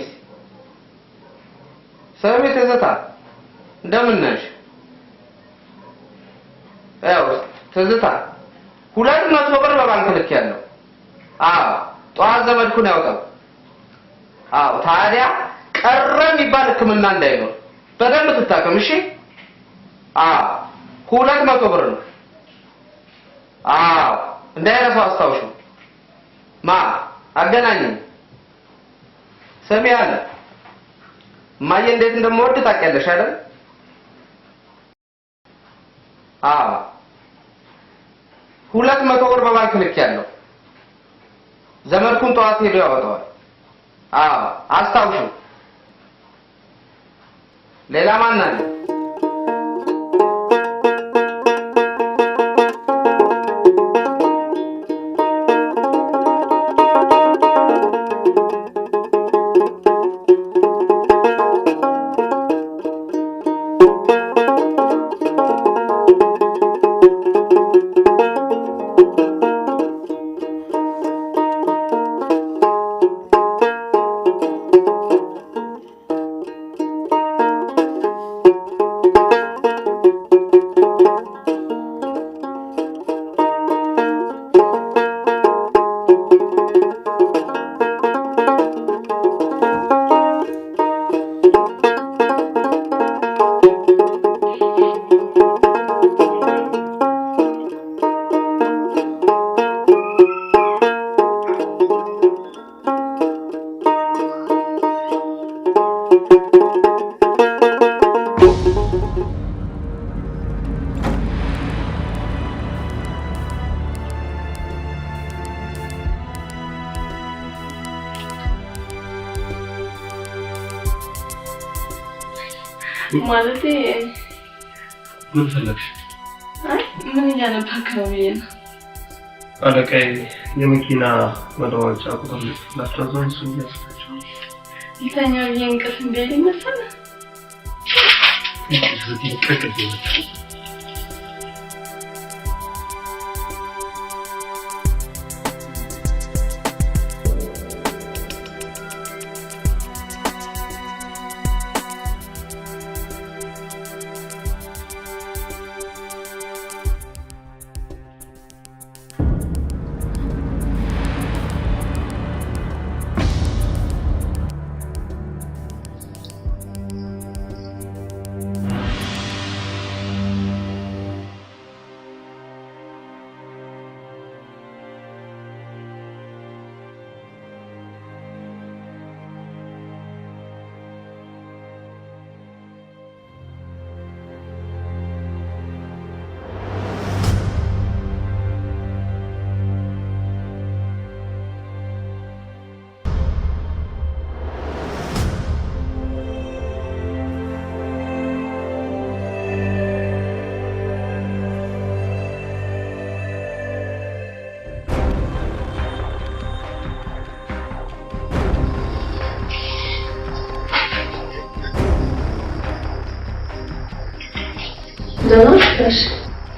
ሰሚ ትዝታ እንደምን ነሽ? ያው ትዝታ 200 ብር በባንክ ልኬያለሁ። አዎ ጠዋት ዘመድኩን ያውጣው። አዎ ታዲያ ቀረ የሚባል ሕክምና እንዳይኖር በደንብ ትታከም እሺ? አዎ 200 ብር ነው። አዎ እንዳይረሳው አስታውሹ። ማ አገናኘኝ። ሰሚ አለ ማየ እንዴት እንደምወድ ታውቂያለሽ አይደል? አዎ 200 ብር በባንክ ልኬያለሁ። ዘመድኩን ጠዋት ሄዶ ያወጣዋል። አዎ አስታውሹ። ሌላ ማን አለ? ማለቴ ምን ፈለግሽ? ምን እያነበብክ ነው ብዬ ነው። አለቃዬ የመኪና መለዋወጫ ቁጥር ላስረዘው እሱ እያስታቸው ይተኛ ብዬ እንቅልፍ እንደሌለኝ መሰለህ?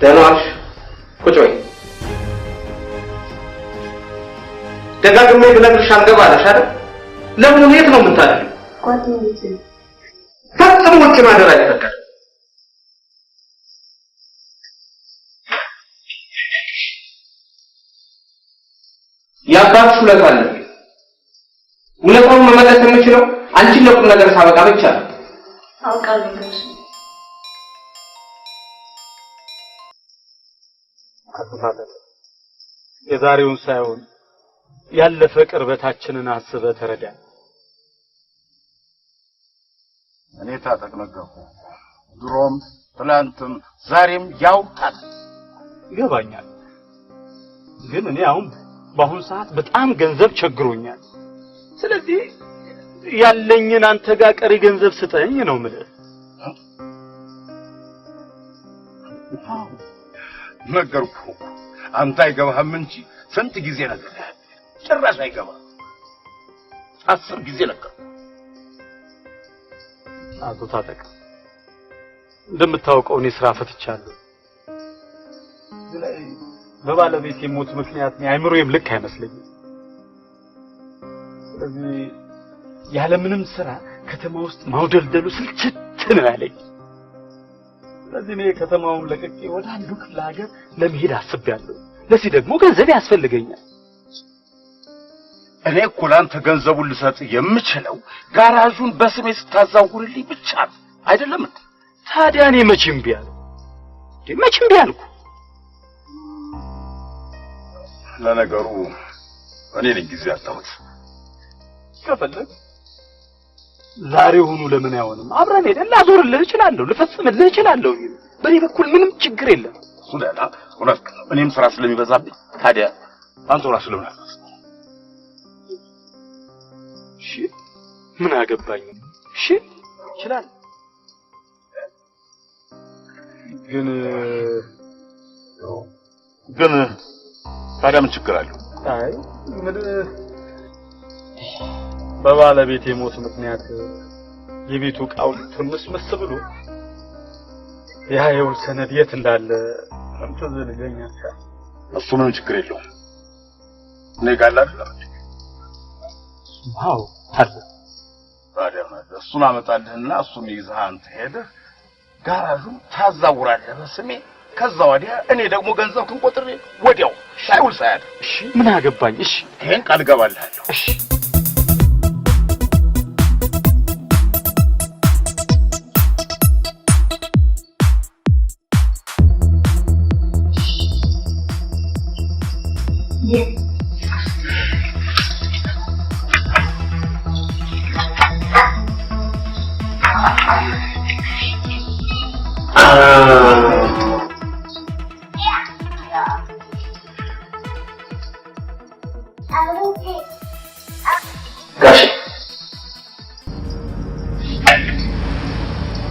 ደህና ዋልሽ። ቁጭ በይ። ደጋግሜ ብነግርሽ አልገባለሽ አይደል? ለምን የት ነው የምታደርጊው? ጓደኞቼ ፈጽሞ ውጭ ማደር አይፈቀድም። የአባትሽ ውለታ አለብኝ። ውለታውን መመለስ የምችለው አንቺን ለቁም ነገር ሳበቃ ብቻ ነው። አውቃለሁ። አጥፋለህ። የዛሬውን ሳይሆን ያለፈ ቅርበታችንን አስበህ ተረዳ። እኔ ታጠቅ ነገርኩ። ድሮም ትላንትም ዛሬም ያው ታጠቅ ይገባኛል። ግን እኔ አሁን በአሁን ሰዓት በጣም ገንዘብ ቸግሮኛል። ስለዚህ ያለኝን አንተ ጋር ቀሪ ገንዘብ ስጠኝ ነው የምልህ። ነገርኩ። አንተ አይገባህም እንጂ ስንት ጊዜ ነገርኩህ። ጭራሽ አይገባህም። 10 ጊዜ ነገርኩህ። አቶ ታጠቅ እንደምታውቀው እኔ ስራ ፈትቻለሁ። በባለቤቴ ሞት ምክንያት አይምሮዬም ልክ አይመስለኝም። ስለዚህ ያለምንም ስራ ከተማ ውስጥ ማውደልደሉ ስልችት ነው ያለኝ። ስለዚህ እኔ ከተማውን ለቅቄ ወደ አንዱ ክፍለ ሀገር ለመሄድ አስቤያለሁ። ለዚህ ደግሞ ገንዘብ ያስፈልገኛል። እኔ እኮ ለአንተ ገንዘቡን ልሰጥ የምችለው ጋራዡን በስሜ ስታዛውርልኝ ብቻ ነው አይደለም? ታዲያ እኔ መቼም ቢያልኩ መቼም ቢያልኩ ለነገሩ እኔ ነኝ ጊዜ ያጣሁት። ከፈለግ ዛሬውኑ ለምን አይሆንም? አብረን ሄደን ላዞርልህ እችላለሁ፣ ልፈጽምልህ እችላለሁ። በእኔ በኩል ምንም ችግር የለም። ሱዳና እውነት እኔም ስራ ስለሚበዛብኝ ታዲያ አንተ ራስህ ለምን አትፈጽም? እሺ ምን አገባኝ? እሺ ይችላል። ግን ታዲያ ምን ችግር አለው? አይ ምን በባለቤቴ ሞት ምክንያት የቤቱ ዕቃው ትርምስምስ ብሎ ያ የውል ሰነድ የት እንዳለ ተዘልገኛ። እሱ ምንም ችግር የለውም። እኔ ጋር አይደለም እንዴ? አዎ አለ። ታዲያ እሱን አመጣልህና እሱን ይዘህ አንተ ሄደህ ጋራዡን ታዛውራለህ በስሜ። ከዛ ወዲያ እኔ ደግሞ ገንዘብክን ቆጥሬ ወዲያው ሳይውል ሳያድር። እሺ ምን አገባኝ? እሺ ይሄን ቃል ገባልሃለሁ። እሺ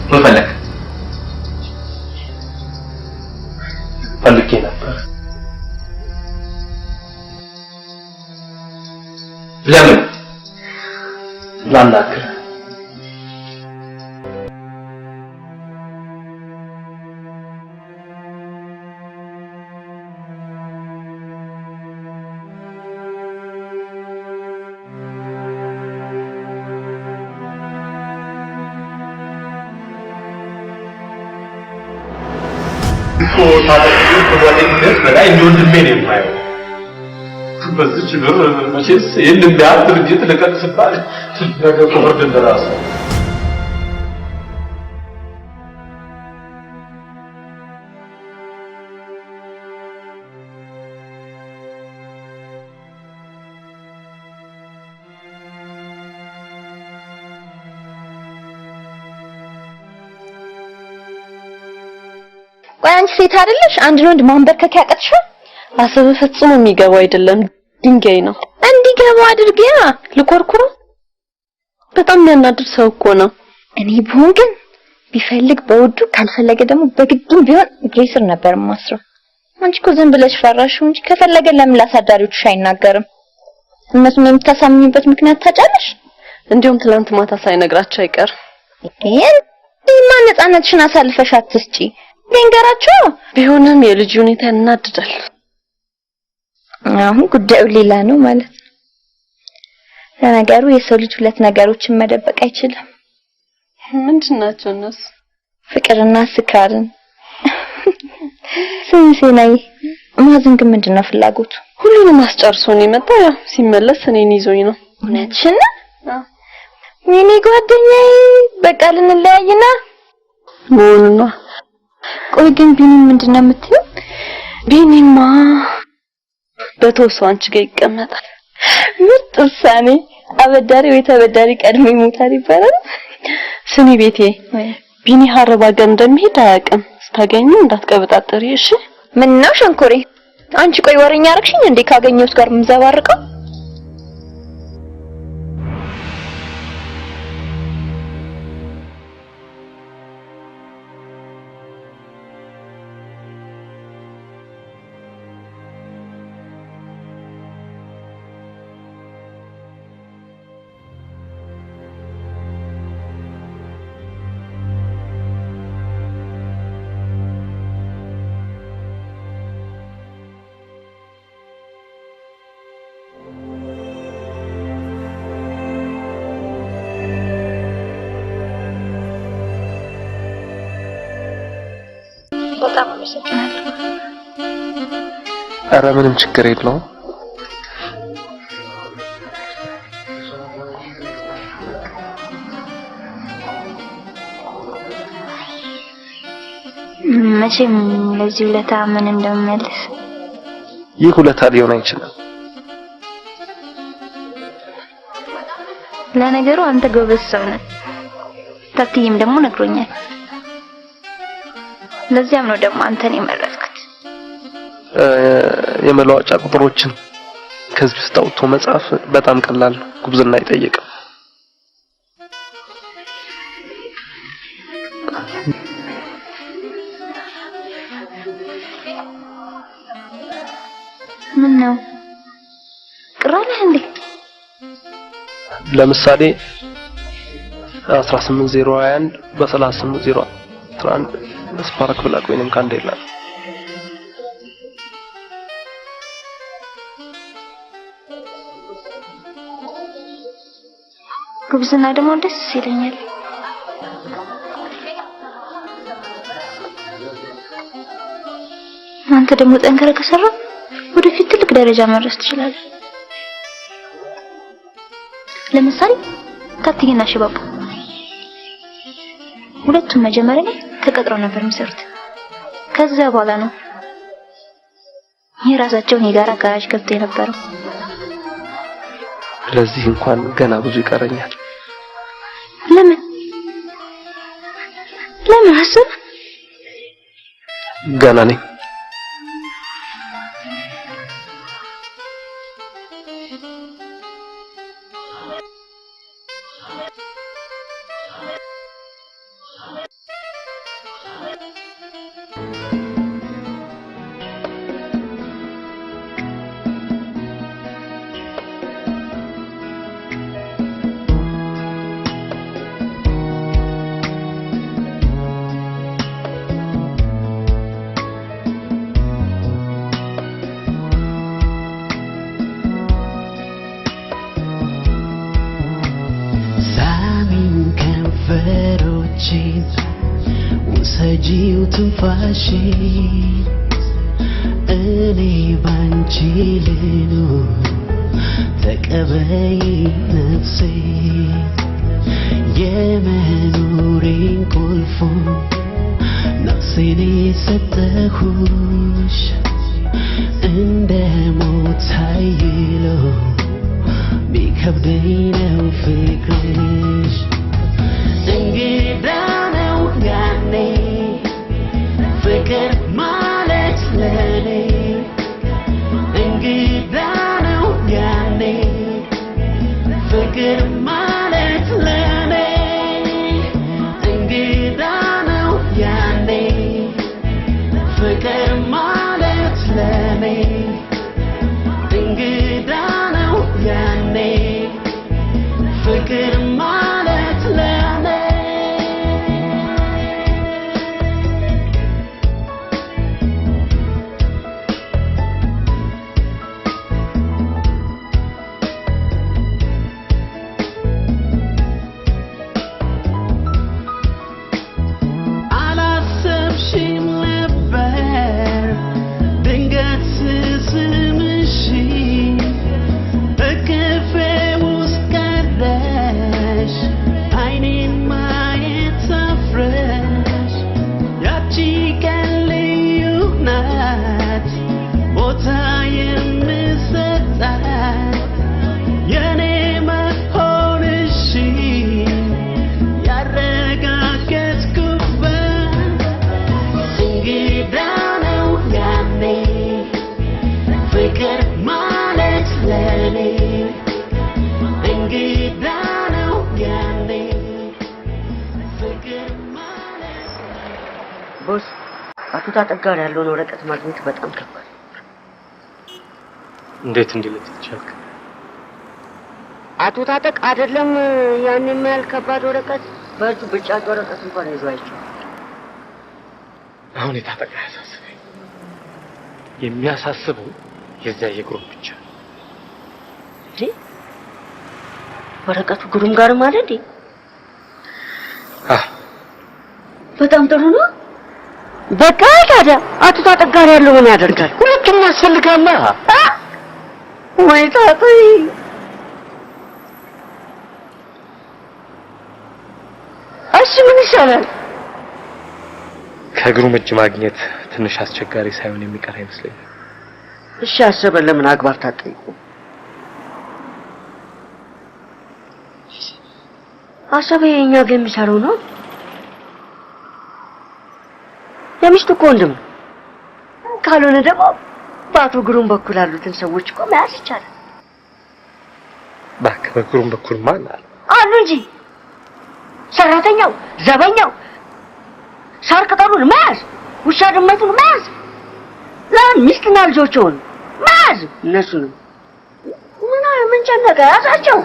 ምን ፈለግ? ለምን ላናግር ከጓደኝነት በላይ እንደ ወንድሜ ነው የማየው። በዚች ብር መቼስ ይህንን ያህል ድርጅት ልቀቅ ሲባል ነገ ፍርድ እንደራሱ ቆይ አንቺ ሴት አይደለሽ? አንድ ወንድ ማንበርከክ ያቀጥሻል? አሰብ ፈጽሞ የሚገባው አይደለም። ድንጋይ ነው። እንዲገባ አድርጊያ ልኮርኩሮ። በጣም የሚያናድድ ሰው እኮ ነው። እኔ ብሆን ግን ቢፈልግ በውዱ ካልፈለገ ደግሞ በግድም ቢሆን ግሬስር ነበር ማስረው። አንቺ እኮ ዝም ብለሽ ፈራሽው እንጂ ከፈለገ ለምን ላሳዳሪዎችሽ አይናገርም? እነሱን የምታሳምኝበት ምክንያት ታጫለሽ? እንዲሁም ትላንት ማታ ሳይነግራቸው አይቀርም። ይሄማ ነፃነትሽን አሳልፈሽ አትስጪ። ልንገራቸው። ቢሆንም የልጅ ሁኔታ ያናድዳል። አሁን ጉዳዩ ሌላ ነው ማለት ነው። ለነገሩ የሰው ልጅ ሁለት ነገሮችን መደበቅ አይችልም። ምንድናቸው እነሱ? ፍቅርና ስካርን። ስንሴናይ ማዘን ግን ምንድነው ፍላጎቱ? ሁሉንም አስጨርሶ ነው የመጣው። ያው ሲመለስ እኔን ይዞኝ ነው። እውነትሽን ነው? የኔ ጓደኛዬ በቃ ልንለያይና መሆኑን ነው። ቆይ ግን ቢኒ ምንድነው የምትይው? ቢኒማ በተወሰው አንቺ ጋር ይቀመጣል። ምርጥ ውሳኔ። አበዳሪ ወይ ተበዳሪ ቀድሞ ይሞታል ይባላል። ስሚ ቤቴ፣ ቢኒ ሀረባ ጋር እንደሚሄድ አያውቅም። ስታገኙ እንዳትቀበጣጠሪ እሺ? ምን ነው ሸንኮሬ? አንቺ ቆይ ወሬኛ አረግሽኝ እንዴ ካገኘሁት ጋር ምዘባርቀው? በጣም አመሰግናለሁ። ኧረ ምንም ችግር የለውም። መቼም ለዚህ ውለታ ምን እንደምመልስ ይህ ውለታ ሊሆን አይችልም። ለነገሩ አንተ ጎበዝ ሰው ነህ። ታትዬም ደግሞ ነግሮኛል። ለዚያም ነው ደግሞ አንተን የመረጥኩት። የመለዋወጫ ቁጥሮችን ከዚህ ውስጥ አውጥቶ መጻፍ በጣም ቀላል ነው። ጉብዝና አይጠይቅም። ምን ነው ቅራለህ እንዴ? ለምሳሌ 18021 በ3801 ስፓርክ ብላክ ወይንም ካንዴላ ጉብዝና ደግሞ ደስ ይለኛል። አንተ ደግሞ ጠንከረህ ከሰራ ወደፊት ትልቅ ደረጃ መድረስ ትችላለህ። ለምሳሌ ታትዬና ሽባቡ ሁለቱም መጀመሪያ ላይ ተቀጥረው ነበር የሚሰሩት። ከዛ በኋላ ነው የራሳቸውን የጋራ ጋራጅ ከፍተው የነበረው። ለዚህ እንኳን ገና ብዙ ይቀረኛል። ለምን አስብ? ገና ነኝ። ውሰጂው ትንፋሼ እኔ ባንቺ ልኑር ተቀበይ ነፍሴ የመኖሬን ቁልፉ ነፍሴን ሰጠሁሽ እንደ ሞት ኃይሎ ቢከብደኝ ነው ፍቅርሽ እንግዳ ነው ያኔ ፍቅር ማለት ለኔ እንግዳ ነው ያኔ ፍቅር ማለት ለኔ እንግዳ ነው ያኔ ፍቅር ማለት ለኔ እንግዳ ነው ያኔ ፍቅር ማለት ለኔ አላሰብሽም ነበር ድንገት ስስምሽ እቅፌ ውስጥ ቀረሽ አይኔን ማየት ሰፍረሽ ያቺ ቀን ልዩ ናት ቦታ የምሰጣት የኔ መሆንሽ ያረጋገጥኩበት እንግዳ ነው ያኔ ፍቅር ማለት ለኔ እንግዳ ነው ያኔ ፍቅር ማለት ቦስ አቶ ታጠቅ ጋር ያለውን ወረቀት ማግኘት በጣም ከባድ እንዴት እንዲለት ይቻላል? አቶ ታጠቅ አይደለም ያን የሚያህል ከባድ ወረቀት በእጁ ብጫጭ ወረቀት እንኳን ይዞ አይችልም። አሁን የታጠቅ ያሳስበኝ የሚያሳስበው የዚያ የግሩም ብቻ እንዴ ወረቀቱ ግሩም ጋር ማለት እንዴ በጣም ጥሩ ነው። በቃ ታዲያ አቶ ታጠቅ ጋር ያለው ምን ያደርጋል? ሁለቱም ያስፈልጋል። ወይ ታጠቅ እሺ ምን ይሻላል? ከግሩም እጅ ማግኘት ትንሽ አስቸጋሪ ሳይሆን የሚቀር አይመስለኝም። እሺ አሰበ ለምን አግባብ ታጠይቁ? አሰበ የኛ ጋር የሚሰራው ነው። የሚስቱ እኮ ወንድም ነው። ካልሆነ ደግሞ በአቶ ግሩም በኩል ያሉትን ሰዎች እኮ መያዝ ይቻላል። በግሩም በኩል ማን አለ? አሉ እንጂ ሰራተኛው፣ ዘበኛው፣ ሳር ቅጠሉን መያዝ፣ ውሻ ድመቱን መያዝ፣ ለምን ሚስትና ልጆቹን መያዝ። እነሱንም ምን ጨነቀ? ያዛቸው።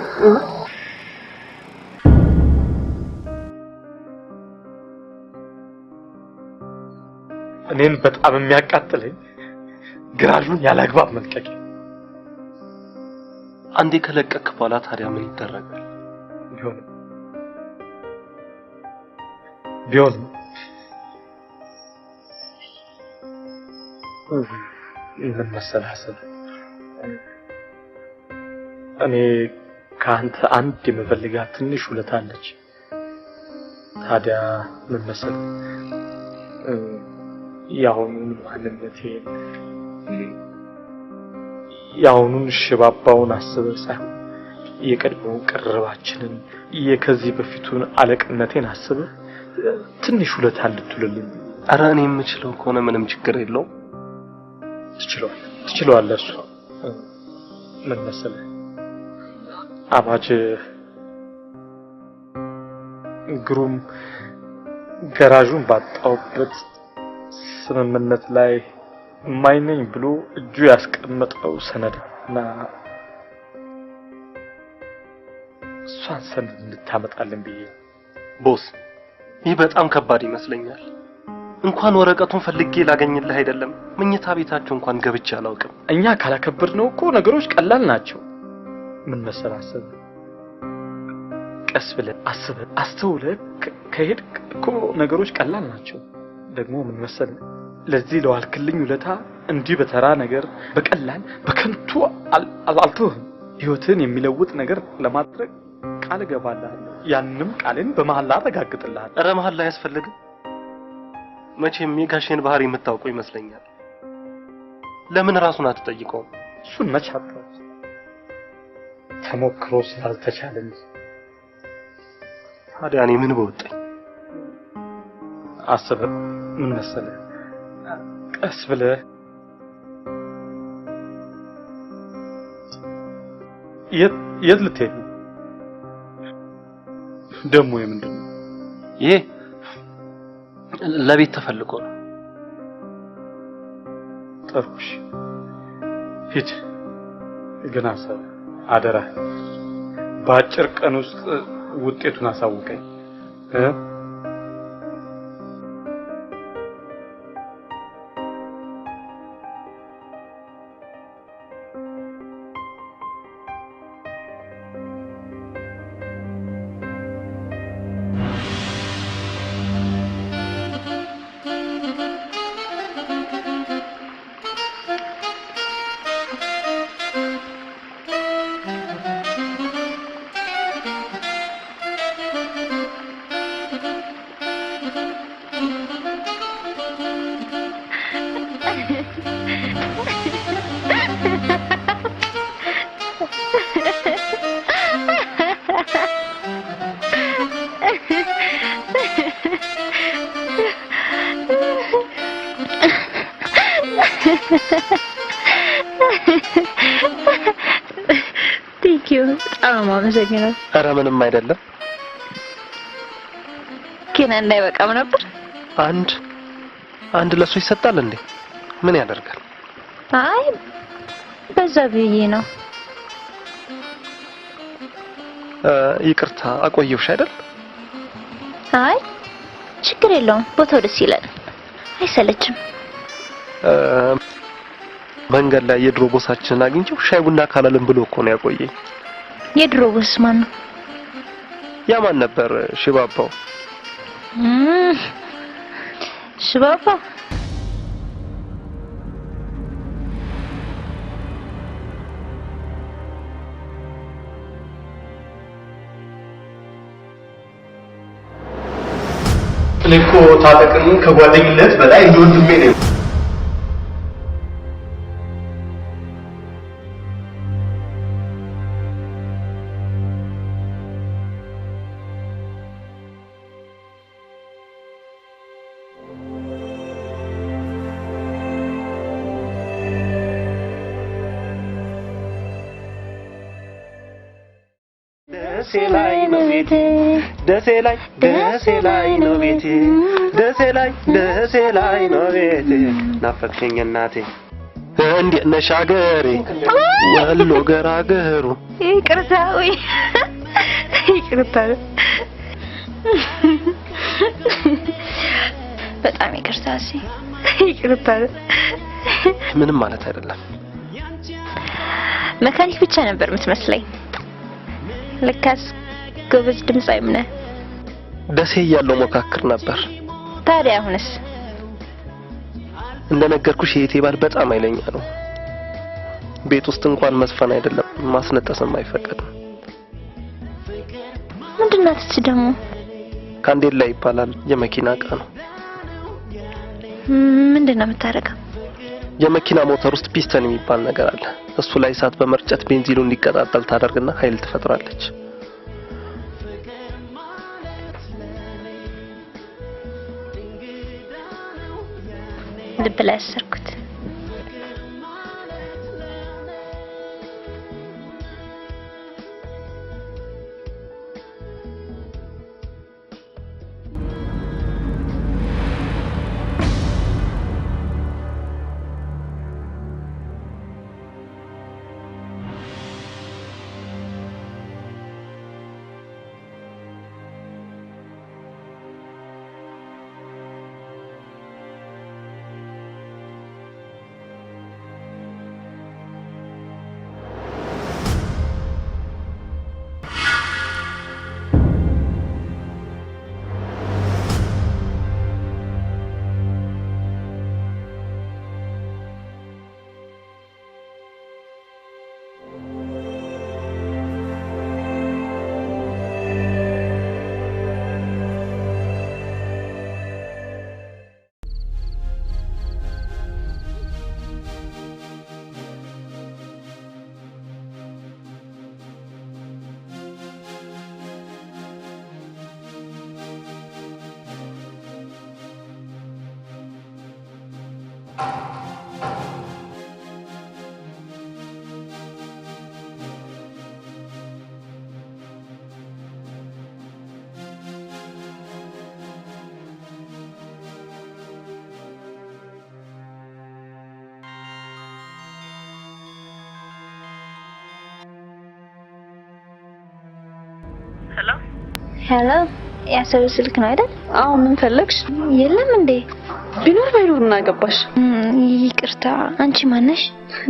እኔን በጣም የሚያቃጥለኝ ግራጁን ያላግባብ መልቀቅ። አንዴ ከለቀቅ በኋላ ታዲያ ምን ይደረጋል? ቢሆንም ምን መሰለህ ሐሰን፣ እኔ ከአንተ አንድ የምፈልጋት ትንሽ ውለታ አለች። ታዲያ ምን መሰለህ ያሁኑን ማንነቴን ያሁኑን ሽባባውን አስበህ ሳይሆን የቀድሞውን ቅርባችንን የከዚህ በፊቱን አለቅነቴን አስበህ ትንሽ ውለታ እንድትውልልኝ። ኧረ እኔ የምችለው ከሆነ ምንም ችግር የለውም። ትችለዋለህ። እሱ ምን መሰለህ አባጅ ግሩም ገራዡን ባጣውበት ስምምነት ላይ ማይነኝ ብሎ እጁ ያስቀመጠው ሰነድና እሷን ሰነድ እንድታመጣልን ብዬ። ቦስ ይህ በጣም ከባድ ይመስለኛል። እንኳን ወረቀቱን ፈልጌ ላገኝልህ አይደለም መኝታ ቤታቸው እንኳን ገብቼ አላውቅም። እኛ ካላከበርነው እኮ ነገሮች ቀላል ናቸው። ምን መሰለህ አስበህ ቀስ ብለህ አስበህ አስተውለህ ከሄድክ እኮ ነገሮች ቀላል ናቸው። ደግሞ ምን መሰል ለዚህ ለዋልክልኝ ውለታ እንዲህ በተራ ነገር በቀላል በከንቱ አልተውህም። ህይወትን የሚለውጥ ነገር ለማድረግ ቃል እገባልሃለሁ። ያንንም ቃልን በመሐላ አረጋግጥልሃለሁ። ኧረ መሐላ አያስፈልግም። መቼም የጋሼን ባህሪ የምታውቀው ይመስለኛል። ለምን ራሱን አትጠይቀውም? እሱን መቻጣው ተሞክሮ ስላልተቻለ እንጂ። ታዲያ እኔ ምን በወጣኝ? አስበ ምን መሰለህ ቀስ ብለህ የት ልትሄድ ነው? ደሞ የምንድን ነው ይሄ? ለቤት ተፈልጎ ነው። ጥሩሽ ሂድ። ግን አደራ በአጭር ቀን ውስጥ ውጤቱን አሳውቀኝ። አመሰግናለሁ። ኧረ ምንም አይደለም። ግን እንዳይበቃም ነበር። አንድ ለሱ ይሰጣል እንዴ? ምን ያደርጋል? አይ በዛ ብዬ ነው። ይቅርታ አቆየሁሽ አይደል? አይ ችግር የለውም። ቦታው ደስ ይላል፣ አይሰለችም። መንገድ ላይ የድሮ ቦሳችንን አግኝቼው ሻይ ቡና ካላልን ብሎ እኮ ነው ያቆየኝ። የድሮ ቦስ ማን ነው? ያ ማን ነበር? ሽባባው። ሽባባው እኔ እኮ ታጠቅን ከጓደኝነት በላይ እንደወንድሜ ነው። ደሴ ላይ ነው ቤቴ፣ ደሴ ላይ ነው ቤቴ፣ ደሴ ላይ ነው ቤቴ። ናፈቅሽኝ እናቴ እንዴት ነሽ አገሬ ወሎ ገራገሩ። ይቅርታ ወይ ይቅርታ፣ በጣም ይቅርታ። ይቅርታ። ምንም ማለት አይደለም። መካኒክ ብቻ ነበር የምትመስለኝ። ለካስ ጎበዝ ድምጻይም ነህ። ደሴ እያለሁ ሞካክር ነበር። ታዲያ አሁንስ? እንደነገርኩሽ የእቴ ባል በጣም ኃይለኛ ነው። ቤት ውስጥ እንኳን መስፈን አይደለም ማስነጠስም አይፈቀድም። ምንድነው እሱ ደግሞ? ካንዴላ ይባላል። የመኪና ዕቃ ነው። ምንድነው የምታደርገው? የመኪና ሞተር ውስጥ ፒስተን የሚባል ነገር አለ። እሱ ላይ እሳት በመርጨት ቤንዚኑ እንዲቀጣጠል ታደርግና ኃይል ትፈጥራለች። ልብ ላይ አሰርኩት። ሄሎ ያሰው ስልክ ነው አይደል? አዎ ምን ፈለግሽ? የለም እንዴ? ቢኖር ባይኖር ምን አገባሽ? ይቅርታ አንቺ ማነሽ?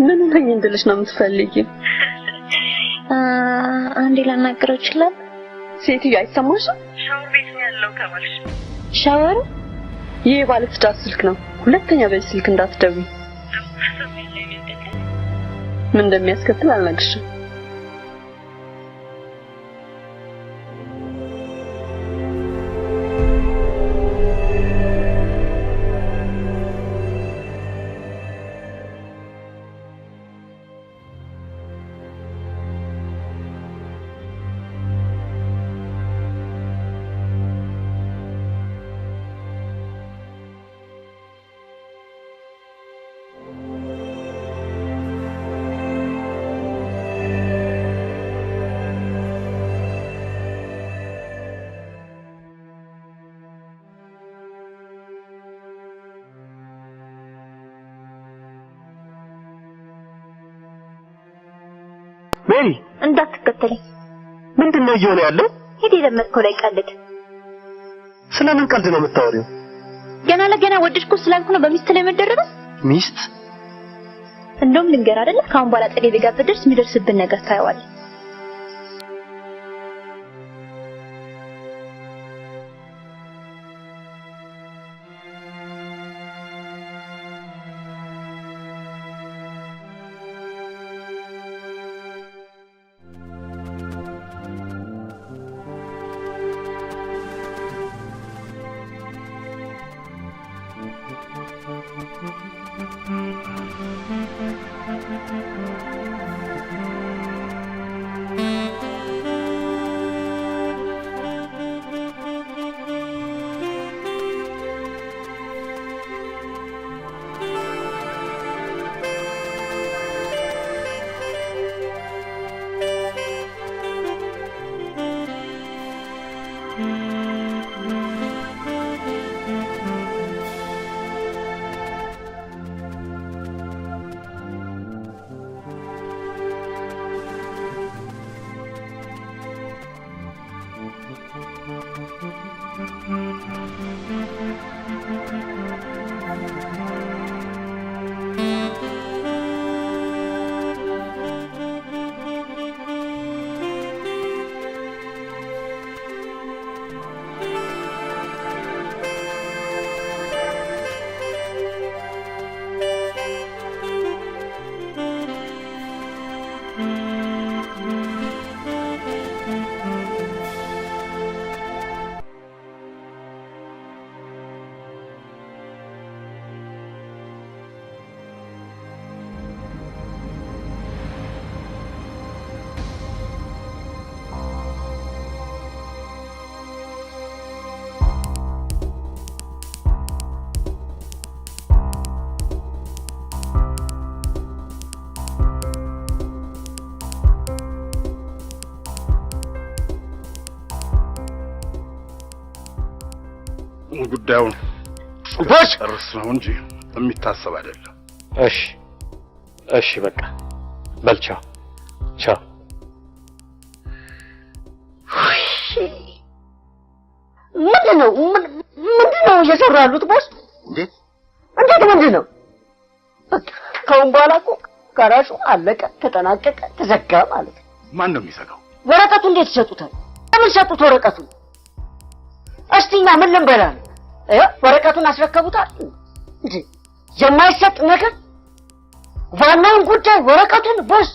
ምን ነኝ እንድልሽ ነው የምትፈልጊው? አንዴ ላናግረው ይችላል? ሴትዮ አይሰማሽም? ሻወር ቤት ነው ያለው ከማልሽ። ሻወር? ይሄ ባለትዳር ስልክ ነው። ሁለተኛ በዚህ ስልክ እንዳትደውይ። ምን እንደሚያስከትል አልነግርሽም። ሜሪ እንዳትከተለኝ። ምንድነው እየሆነ ያለው? ሄድ የለመድከው ላይ ቀልድ። ስለምን ቀልድ ነው የምታወሪው? ገና ለገና ወደድኩ ስላልኩ ነው በሚስት ላይ መደረበ? ሚስት? እንደውም ልንገር አይደለ ካሁን በኋላ ጠገቤ ጋር ብደርስ የሚደርስብን ነገር ታየዋለህ። ጉዳዩን ባሽ ርስ ነው እንጂ የሚታሰብ አይደለም። እሺ በቃ በልቻው ቻው። ምንድነው እየሰሩ ያሉት ቦስ? እንዴት ምንድነው? ከአሁን በኋላ እኮ ጋራዡ አለቀ፣ ተጠናቀቀ፣ ተዘጋ ማለት ነው። ማን ነው የሚዘጋው? ወረቀቱ እንዴት ይሰጡታል? ለምን ሰጡት ወረቀቱን? እስቲኛ ምን ልንበላል? ወረቀቱን አስረከቡታል እንዴ? የማይሰጥ ነገር ዋናውን ጉዳይ ወረቀቱን ቦስ።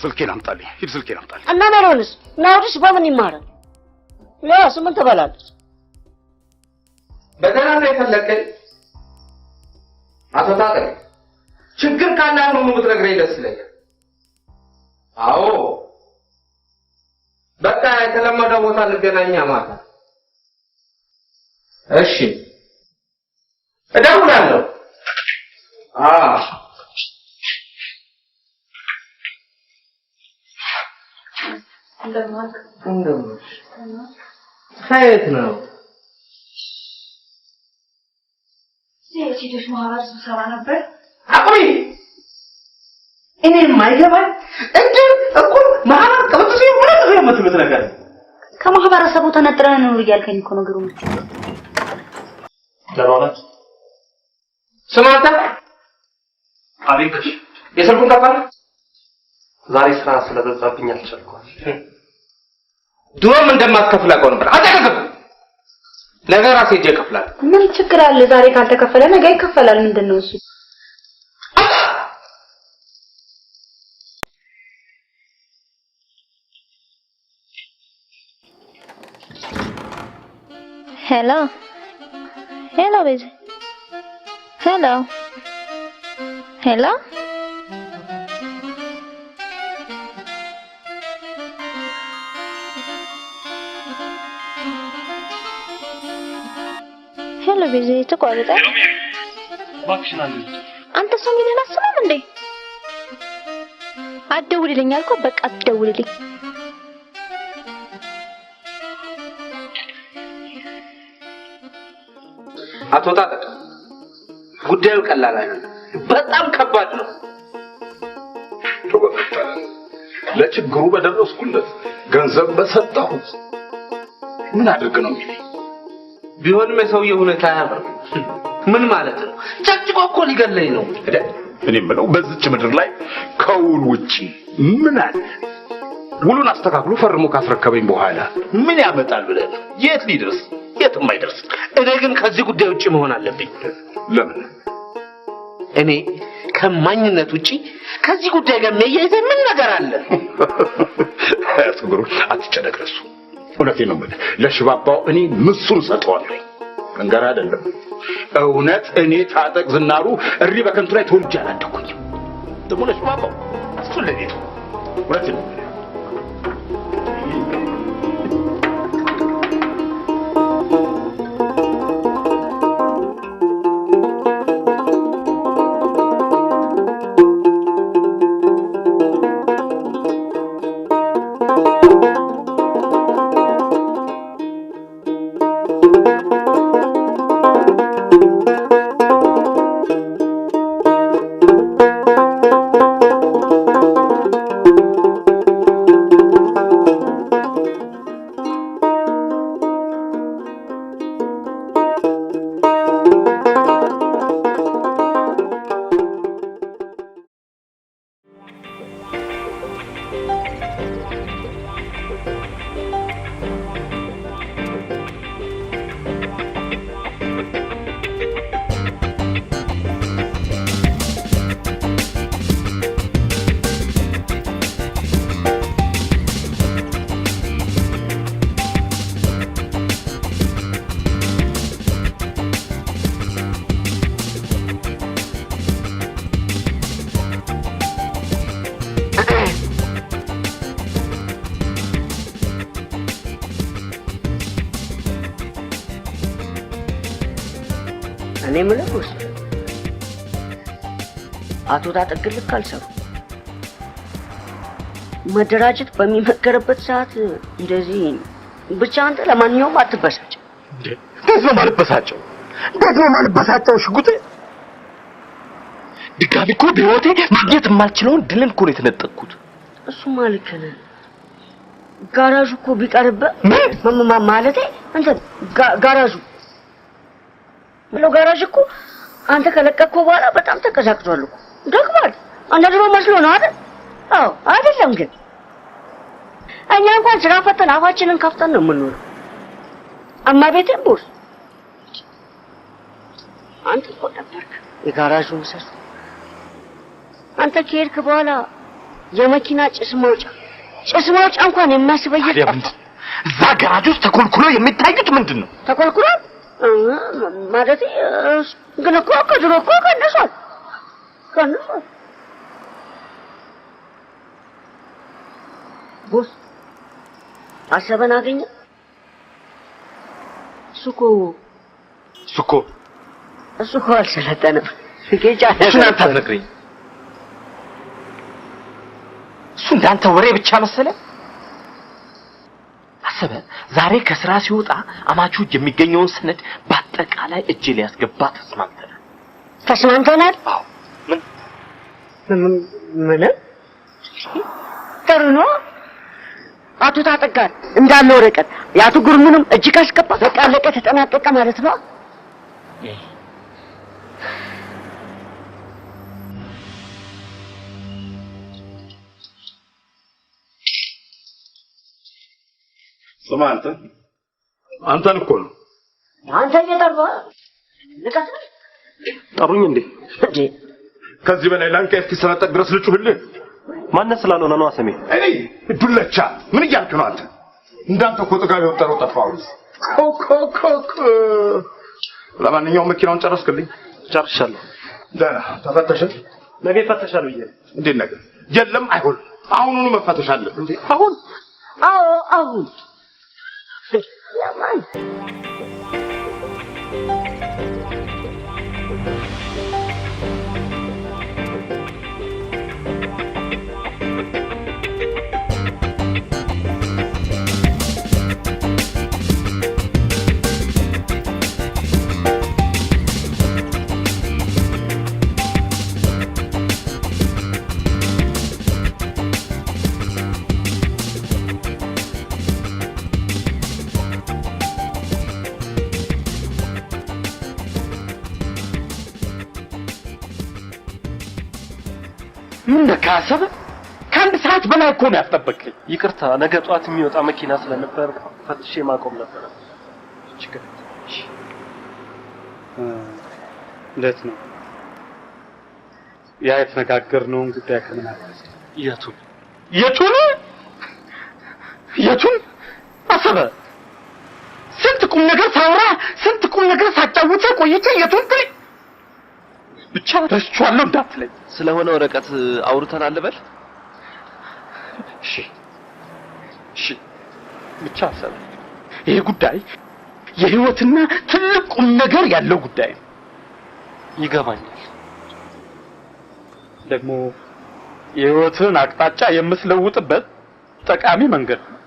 ስልኬን አምጣልኝ፣ ሂድ ስልኬን አምጣልኝ። እና ሜሮንስ ናውዲስ በምን ይማራል? ያ ስምን ትበላለች። በደህና ነው የፈለከኝ? አቶ ታጠቅ ችግር ካለ አሁን የምትነግረኝ ደስ ይለኛል። አዎ በቃ የተለመደው ቦታ እንገናኛ ማታ። እሺ እደውላለሁ። ከየት ነው? የሴቶች ማህበር ስብሰባ ነበር። አቁሚ! እኔ የማይገባኝ እንዴ እኮ ማህበር ቅብጥ ሲሆን ነው የምትሉት ነገር። ከማህበረሰቡ ተነጥረን ነው እያልከኝ እኮ ነገሩ ነው። ለማለት ስማንተ አቤትሽ የስልኩን ከፋለ ዛሬ ስራ ስለበዛብኝ አልቻልኩም። ድሮም እንደማትከፍል አውቀው ነበር። አታከፍል። ነገ ራሴ ሄጄ እከፍላለሁ። ምን ችግር አለ? ዛሬ ካልተከፈለ ነገ ይከፈላል። ምንድነው እሱ? Hello. Hello, baby. Hello. Hello. Hello, baby. ተቋረጠ። እባክሽን አንዴ አንተ ሰው ምን አሰማም እንዴ? አትደውልልኝ አልኩህ። በቃ አትደውልልኝ። አቶ ታጠቅ ጉዳዩ ቀላል አይደለም፣ በጣም ከባድ ነው። ለችግሩ በደረስኩለት ገንዘብ በሰጠሁት ምን አድርግ ነው የሚለኝ? ቢሆንም የሰውየው ሁኔታ ያበርም ምን ማለት ነው? ጨቅጭቆ እኮ ሊገለኝ ነው። እኔ የምለው በዚች ምድር ላይ ከውል ውጪ ምን አለ? ውሉን አስተካክሎ ፈርሞ ካስረከበኝ በኋላ ምን ያመጣል ብለህ ነው? የት ሊደርስ? የትም አይደርስ። እኔ ግን ከዚህ ጉዳይ ውጪ መሆን አለብኝ። ለምን? እኔ ከማኝነት ውጪ ከዚህ ጉዳይ ጋር የሚያያይዘ ምን ነገር አለ? አትግሩ፣ አትጨነቅ። ለሱ እውነቴን ነው የምልህ። ለሽባባው እኔ ምሱን ሰጠዋለሁ። መንገር አይደለም እውነት። እኔ ታጠቅ ዝናሩ እሪ በከንቱ ላይ ተወልጄ አላደኩኝም። ደግሞ ለሽባባው እሱ ለኔ እውነቴን ነው የምልህ። እኔ ምለውስ አቶ ታጠቅ ልክ አልሰሩ። መደራጀት በሚመከርበት ሰዓት እንደዚህ ብቻ አንተ ለማንኛውም አትበሳጭ። እንዴት ነው ማልበሳጨው? ሽጉጤ ድጋሚ እኮ በህይወቴ ማግኘት የማልችለውን ድልን እኮ ነው የተነጠቅኩት። እሱማ ልክ ነህ። ጋራዡ እኮ ቢቀርብህ ማለቴ አንተ ጋራዡ ጋራዥ እኮ አንተ ከለቀቅከው በኋላ በጣም ተቀዛቅዟል እኮ ደክሟል። አንተ ድሮ መስሎ ነው አይደል? አዎ አይደለም። ግን እኛ እንኳን ስራ ፈተን አፋችንን ከፍተን ነው የምንኖረው። አማ ቤቴን ቦስ አንተ እኮ ነበርክ የጋራዡ ምሰሶ። አንተ ከሄድክ በኋላ የመኪና ጭስ ማውጫ እንኳን የሚያስበየት እዛ ጋራጅ ውስጥ ተኮልኩሎ የሚታዩት ምንድን ነው? ተኮልኩሎ ማለት ግን እኮ ከድሮ እኮ ቀንሷል። ቦስ አሰበን አገኘ። ሱኮ እሱ እኮ አልሰለጠንም። ጌጫ እሱን አንተ አትነግረኝ። እሱ እንዳንተ ወሬ ብቻ መሰለ። አሰበ ዛሬ ከስራ ሲወጣ አማቹ የሚገኘውን ሰነድ በአጠቃላይ እጄ ሊያስገባ ተስማምተናል። አዎ ምን ጥሩ ነው። አቶ ታጠቃን እንዳለ ወረቀት የአቶ ጉርሙንም እጅ ካስገባ በቃ አለቀ፣ ተጠናቀቀ ማለት ነው። ስማ አንተን እኮ ነው። አንተ እየጠራ ልቀት ጠሩኝ እንዴ? ከዚህ በላይ ላንካ እስኪሰነጠቅ ድረስ ልጩህልህ? ማነው ስላልሆነ ነው አሰሜ? እኔ ዱለቻ ምን እያልክ ነው አንተ? እንዳንተ እኮ ጥጋብ የወጠረው ጠፋው። ኮኮኮኮ ለማንኛውም መኪናውን ጨረስክልኝ? ጨርሻለሁ። ደህና ተፈተሽ? ነገ ይፈተሻል ብዬ። እንዴት ነገ? የለም አይሆን፣ አሁኑኑ መፈተሽ አለብህ። እንዴ አሁን? አዎ አሁን ያማን ምን ካሰበ ከአንድ ሰዓት በላይ እኮ ነው ያስጠበቀኝ። ይቅርታ ነገ ጧት የሚወጣ መኪና ስለነበር ፈትሼ ማቆም ነበር። ችግር እንዴት ነው ያ የተነጋገርነውን ጉዳይ ከምን አደረሰ? የቱን አሰበ? ስንት ቁም ነገር ሳወራ ስንት ቁም ነገር ሳጫውተ ቆይቼ የቱን ትል ብቻ ረስቼዋለሁ እንዳትለኝ። ስለሆነ ወረቀት አውርተናል ልበል? እሺ ብቻ አሰበ ይሄ ጉዳይ የህይወትና ትልቅ ቁም ነገር ያለው ጉዳይ ነው። ይገባኛል። ደግሞ የህይወትን አቅጣጫ የምትለውጥበት ጠቃሚ መንገድ ነው።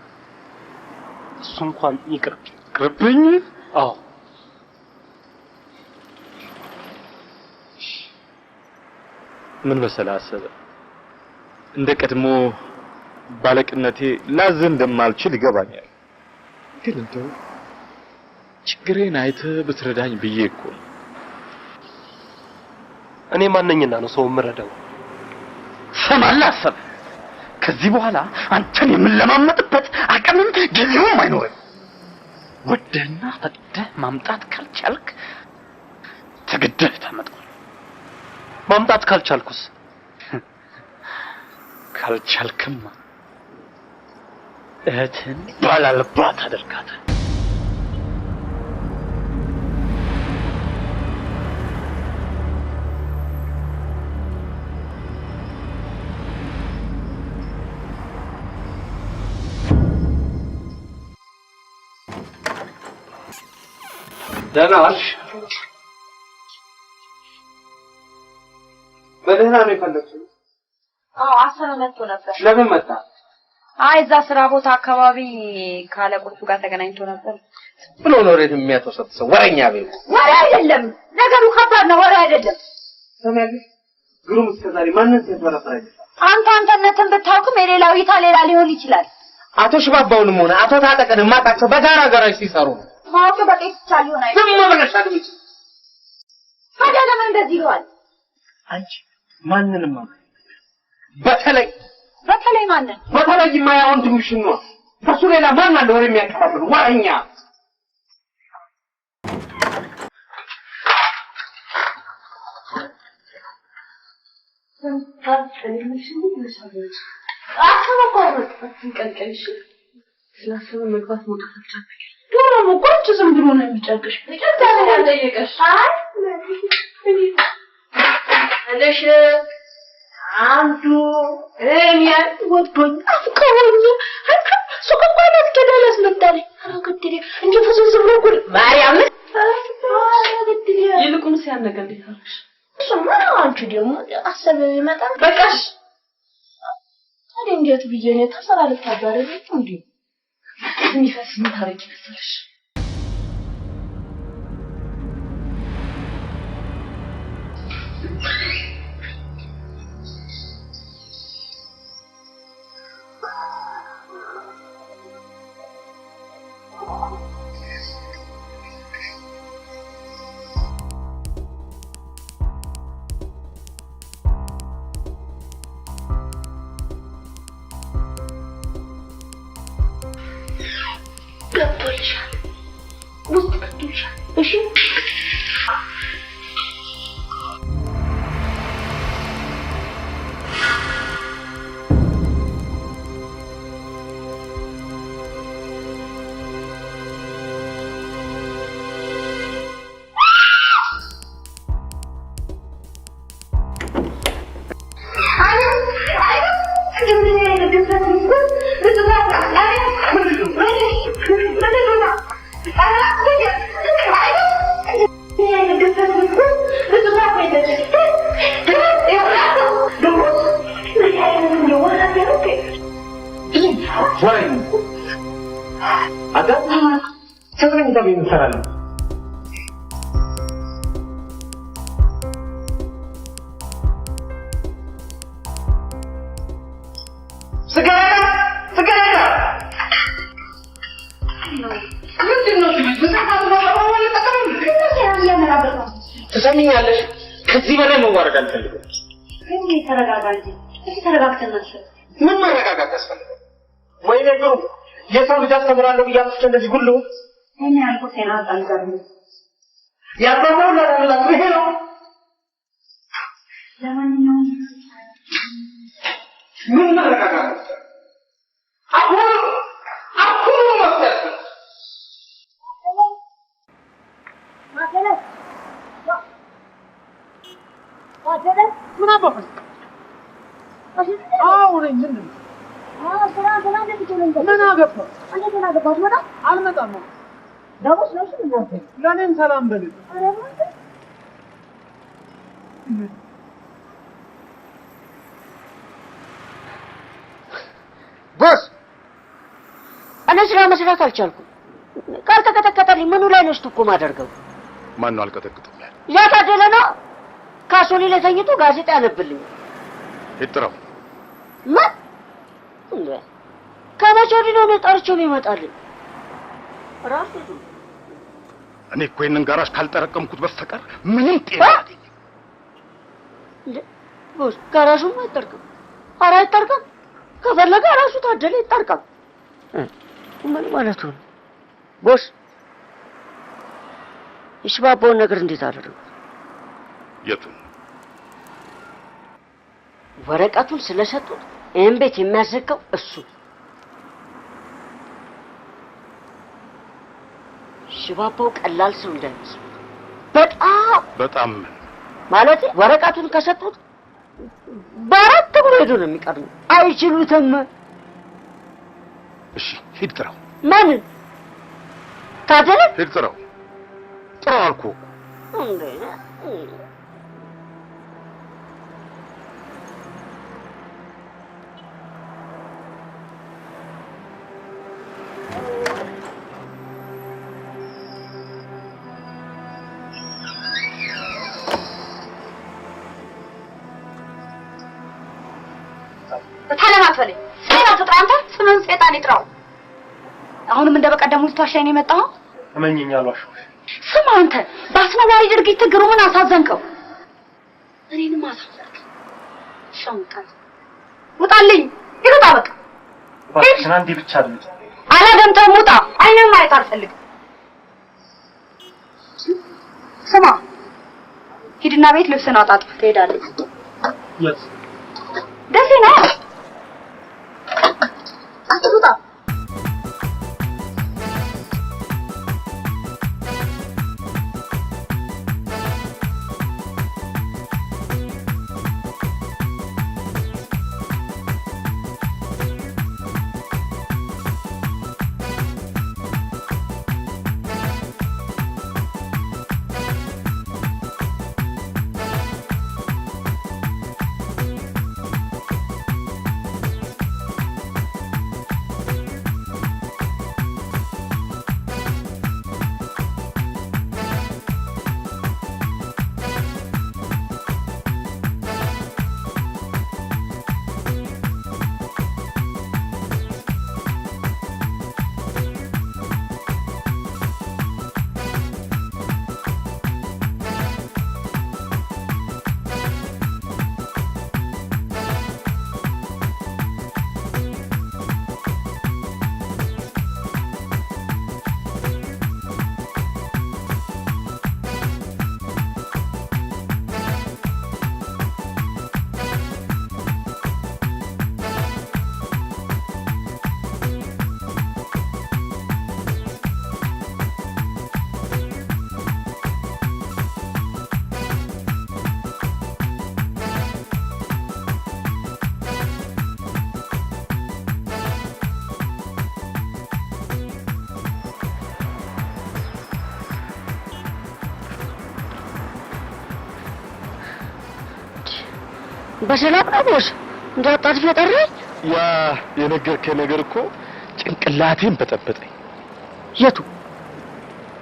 እሱ እንኳን ይቅርብኝ። አዎ ምን መሰለህ አሰበ፣ እንደ ቀድሞ ባለቅነቴ ላዝ እንደማልችል ይገባኛል። ግን እንደው ችግሬን አይተህ ብትረዳኝ ብዬ እኮ ነው። እኔ ማንነኝና ነው ሰው የምረዳው? ሰማላ አሰበ፣ ከዚህ በኋላ አንተን የምንለማመጥበት አቅምም ጊዜውም አይኖርም። ወደህና ፈቅደህ ማምጣት ካልቻልክ ተገደህ ታመጣው። ማምጣት ካልቻልኩስ? ካልቻልክማ እህትን ባላልባት አደርጋታለሁ። ደህና ዋልሽ? በደህና ነው የፈለግሽው? አዎ አሰበ መጥቶ ነበር። ለምን መጣ? አይ እዛ ስራ ቦታ አካባቢ ካለቆቹ ጋር ተገናኝቶ ነበር። ብሎ ነው ወሬት የሚያተሰጥሰው ወሬኛ ቤት። ወሬ አይደለም ነገሩ፣ ከባድ ነው። ወሬ አይደለም። ሰማያለሽ? ግሩም እስከዛሬ ማንን ሲያፈራፈራ አንተነትን ብታውቅም የሌላው እይታ ሌላ ሊሆን ይችላል። አቶ ሽባባውንም ሆነ አቶ ታጠቀን ማጣቸው በጋራ ጋራጅ ሲሰሩ ነው። ማወቅ በቄስ ብቻ ሊሆን አይችልም። ዝም ብለሽ አድምጪ። ታዲያ ለምን እንደዚህ ይሏል? አንቺ ማንንም በተለይ ማንን? በተለይ ማያውን ትንሽን ነው። ከሱ ሌላ ማን አለ ወሬ የሚያቀባብሉ ወሬኛ? ስላሰበ መግባት መውጣት አልቻልኩም። ደግሞ ቆንጆ ዝም ብሎ ነው የሚጨርቅሽ። ይቅርታ ያልጠየቀሽ። አይ አለሽ አንዱ እኔ ወዶኝ አፍቀውኝ ሱቆባና እስከዳለ አስመጣለኝ። አረጋግጥ እንጂ ፍጹም ዝም ብሎ ጉድ ማርያም ይልቁንስ ያን ነገር እንዴት አለሽ? እሱማ አንቺ ደግሞ አሰብ ይመጣ በቃሽ። ታዲያ እንዴት ብዬ ነው ተሰራልታ ባረግ እንዴ? የሚፈስ ምን ታረቂ መሰለሽ? እሺ ትሰሚኛለሽ? ከዚህ በላይ መዋረድ አልፈልግም። ምን ተረጋጋ እንጂ እሺ ተረጋግተን ነው። ምን መረጋጋት ያስፈልጋል? ወይ ነገሩ የሰው ልጅ አስተምራለሁ ብያለሁ እንደዚህ ሁሉ እኔ ያልኩት የራሳን ጋር ነው ያባባው ለራሱ ይሄ ነው። ለማንኛውም ምን መረጋጋት አሁን መፍታት ምን አባፈስ አሁን ምንድን ነው? ምን አገባ? አልመጣም። ለእኔም ሰላም በልኝ። ቦስ እኔ ስራ መስራት አልቻልኩም። ካልተቀጠቀጠልኝ ምኑ ላይ ነው እኮ ማደርገው? ማን ነው አልቀጠቅጥም ያለ? ያ ታደለ ነው። ካሶሊ ላይ ተኝቶ ጋዜጣ ያነብልኝ። ይጥራው ምን እንዴ? ከመቼ ወዲህ ነው ጠርቼው ነው ይመጣልኝ? ራሱ እኔ እኮ ይሄንን ጋራዥ ካልጠረቀምኩት በስተቀር ምንም ጤና አላገኝም። እንዴ ቦስ ጋራዡም አይጠርቅም። ኧረ አይጠርቅም። ከፈለገ ራሱ ታደለ ይጠርቀም። ምን ማለት ነው ቦስ? ይሽባባውን ነገር እንዴት አደረገው? የቱን? ወረቀቱን ስለሰጡት ይሄን ቤት የሚያዘጋው እሱ። ሽባባው ቀላል ሰው እንዳይመስል በጣም ማለት ወረቀቱን ከሰጡት በአራት እግሩ ሄዶ ነው የሚቀርነው። አይችሉትም። እሺ ሂድ ጥራው። ማን ታደለ? ሂድ ጥራው። ጥራው አልኩህ እንዴ ተለማፈለ ሰይጣን ተጣንተ ስምን ሰይጣን ይጥራው። አሁንም እንደበቀደሙ ልትዋሻኝ ነው የመጣው? እመኚኝ አልዋሽም። ስማ አንተ በአስነዋሪ ድርጊት ግሩምን አሳዘንከው። እኔንም አሳዘንክ። ሸንቀል ውጣልኝ። ይውጣ በቃ። እባክሽን አንዴ ብቻ አይደል። አላደምጠውም። ውጣ። አይኔን ማየት አልፈልግም። ስማ ሂድና ቤት ልብስን አጣጥፍ ትሄዳለች። የት? ደስ ነው። አትውጣ። በሰላም ነው ቦስ? እንዳጣጥፍ የጠራኝ ያ የነገርከኝ ነገር እኮ ጭንቅላቴን በጠበጠኝ። የቱ?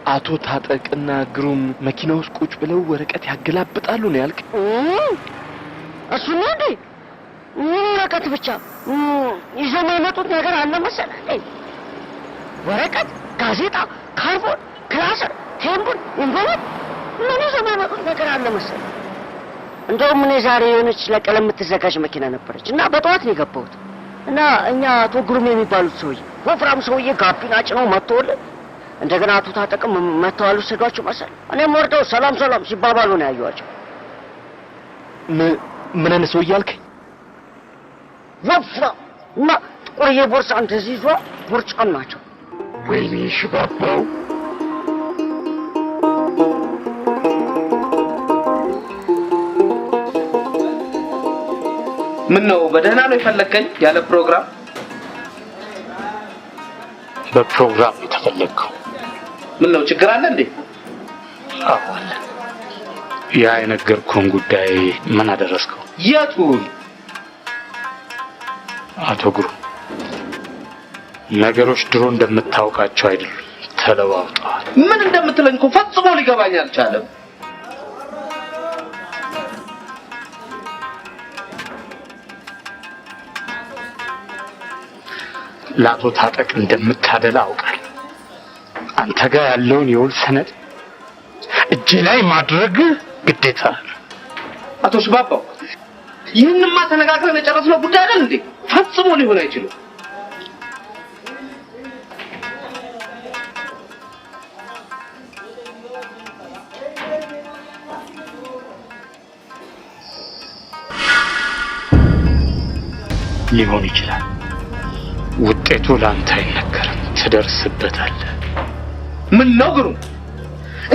አቶ ታጠቅና ግሩም መኪና ውስጥ ቁጭ ብለው ወረቀት ያገላብጣሉ ነው ያልክ? እሱ ነው እንዴ? ወረቀት ብቻ ይዘው የመጡት ነገር አለ መሰለኝ። ወረቀት፣ ጋዜጣ፣ ካርቦን፣ ክላሰር፣ ቴምቡን፣ እንጎት ምን ይዘው የመጡት ነገር አለ መሰለኝ። እንደውም እኔ ዛሬ የሆነች ለቀለም የምትዘጋጅ መኪና ነበረች እና በጠዋት ነው የገባሁት እና እኛ አቶ ግሩም የሚባሉት ሰውዬ ወፍራም ሰውዬ ጋቢና ጭነው መጥተውልን እንደገና አቶ ታጠቅም መጥተው አልወሰዷቸው መሰል። እኔም ወርደው ሰላም ሰላም ሲባባሉ ነው ያዩዋቸው። ምን አይነት ሰውዬ አልከኝ? ወፍራም እና ጥቁርዬ ቦርሳ እንደዚህ ይዟል። ቦርጫም ናቸው። ወይኔ ሽባባው ምን ነው በደህና ነው የፈለከኝ? ያለ ፕሮግራም? በፕሮግራም የተፈለግከው። ምን ነው ችግር አለ እንዴ? አዎ አለ። ያ የነገርኩህን ጉዳይ ምን አደረስከው? የቱን? አቶ ግሩ ነገሮች ድሮ እንደምታውቃቸው አይደሉም፣ ተለዋውጠዋል። ምን እንደምትለኝ እኮ ፈጽሞ ሊገባኝ አልቻለም። ለአቶ ታጠቅ እንደምታደላ አውቃለሁ። አንተ ጋር ያለውን የውል ሰነድ እጄ ላይ ማድረግ ግዴታ ነው። አቶ ሽባባው ይህንማ ተነጋግረን የጨረስነው ጉዳይ አይደል እንዴ? ፈጽሞ ሊሆን አይችልም። ሊሆን ይችላል። ውጤቱ ላንተ አይነገርም፣ ትደርስበታለህ። ምን ነው ግሩ?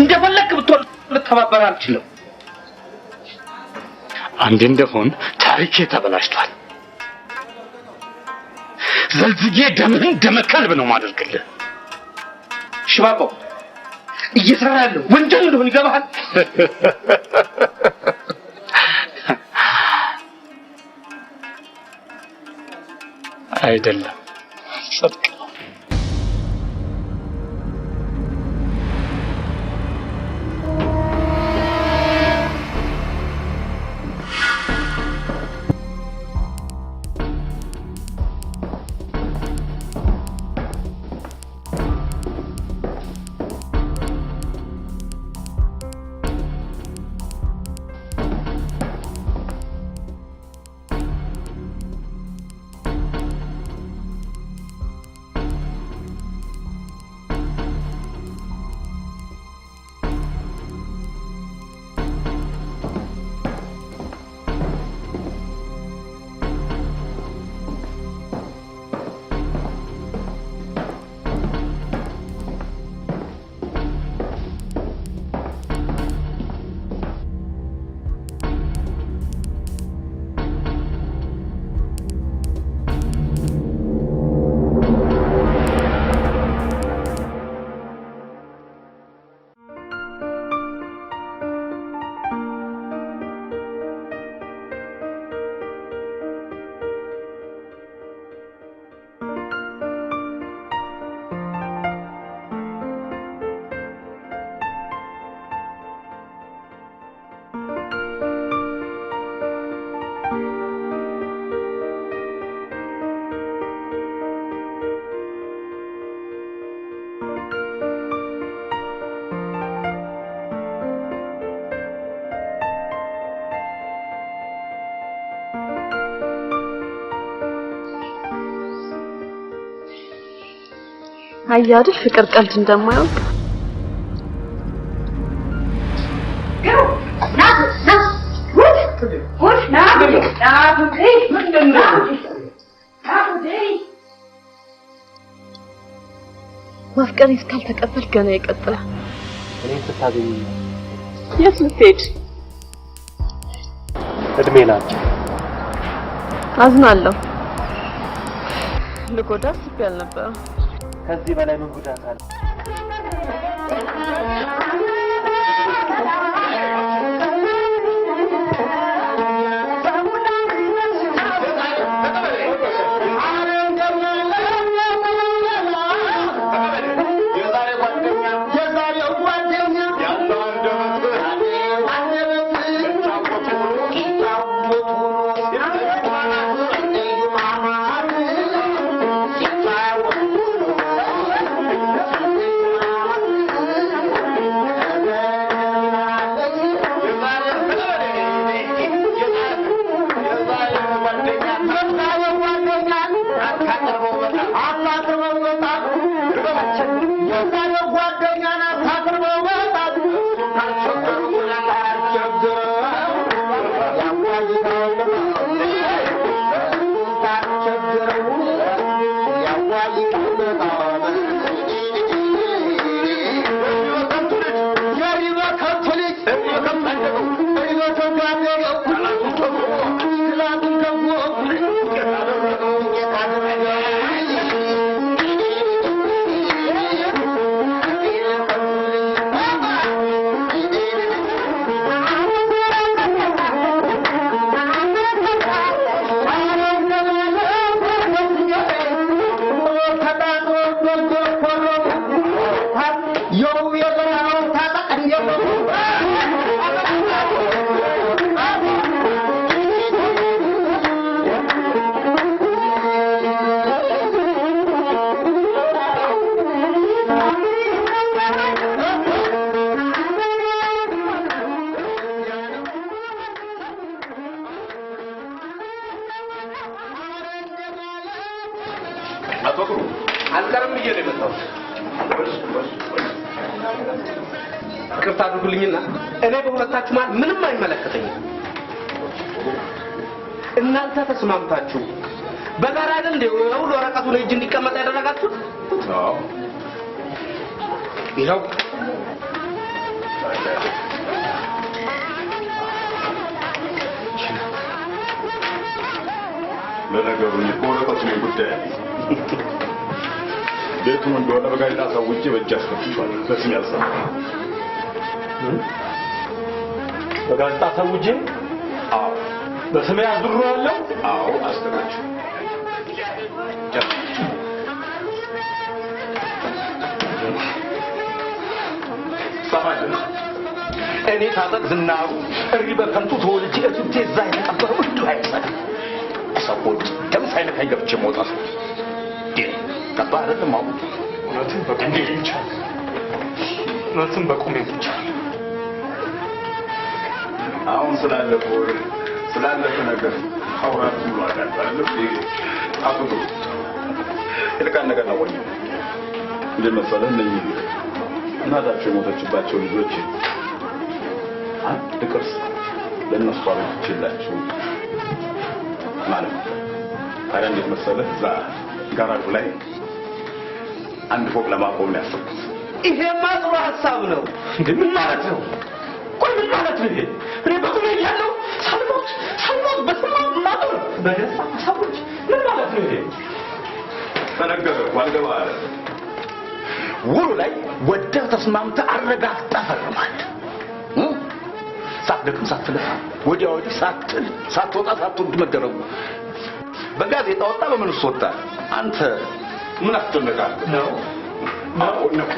እንደፈለክ ብትወል ልተባበር አልችልም። አንዴ እንደሆን ታሪኬ ተበላሽቷል። ዘልዝጌ ደምህን ደመከልብ ነው ማድረግልህ። ሽባባው እየሰራ ያለው ወንጀል እንደሆነ ይገባሃል? አይደለም ጽድቅ። አያድል ፍቅር ቀልድ እንደማያውቅ ማፍቀሬ እስካልተቀበል ገና ይቀጥላል። እኔ ስታገኝ የት ልትሄድ? እድሜ ላንቺ። አዝናለሁ። ልጎዳ አስቤ አልነበረም። ከዚህ በላይ ምን ጉዳት አለ? Samuna ይቅርታ አድርጉልኝና እኔ በሁለታችሁ ማለት ምንም አይመለከተኝም። እናንተ ተስማምታችሁ በጋራ አይደል እንዴ ሁሉ ወረቀቱን እጅ እንዲቀመጥ ያደረጋችሁት? አዎ ይኸው ለነገሩ ወረቀቱ ነው ጉዳይ ቤቱ እንደሆነ በጋዜጣ ሰውቼ በእጅ አስገብቼዋለሁ። በስም ያልሰማ በጋዜጣ ሰውቼ? አዎ። በስም ያዝሩዋለሁ? አዎ አስገባችሁ። ሰማጅና እኔ ታጠቅ ዝናሩ እሪ በከንቱ ተወልጄ እቱቴ እዛ የተቀበረው እንዱ አይሰጥ ሰዎች ደም ሳይነካኝ ገብቼ መውጣት ገባ አይደለም? አሁን እውነትን በቁሜ ይቻል እውነትን በቁሜ ይቻል አሁን ስላለፈ ነገር አውራት ብሎ አዳጣለ አብዱ ልቃን ነገር ነው ወይ እንደመሰለ ነኝ እናታቸው የሞተችባቸው ልጆች አንድ ቅርስ ለነሱ አበጅላቸው ማለት ነው። ታዲያ እንዴት መሰለህ እዛ ጋራጁ ላይ አንድ ፎቅ ለማቆም ያሰብኩት። ይሄማ ጥሩ ሐሳብ ነው። ምን ማለት ነው? ቆይ ምን ማለት ነው? እኔ በቁሜ ያለው ሳልሞት በስማት ማጠር በደስታ ሰዎች ምን ማለት ነው? ይሄ ተነገረ ዋልገባ አለ ውሉ ላይ ወደህ ተስማምተህ አረጋግጠህ ፈርማለህ። ሳትደክም ሳትለፋ ወዲያ ወዲህ ሳትወጣ ሳትወርድ መደረጉ በጋዜጣ ወጣ በምንስ ወጣ? አንተ ምን አስጨነቃል ነው? አዎ ነው።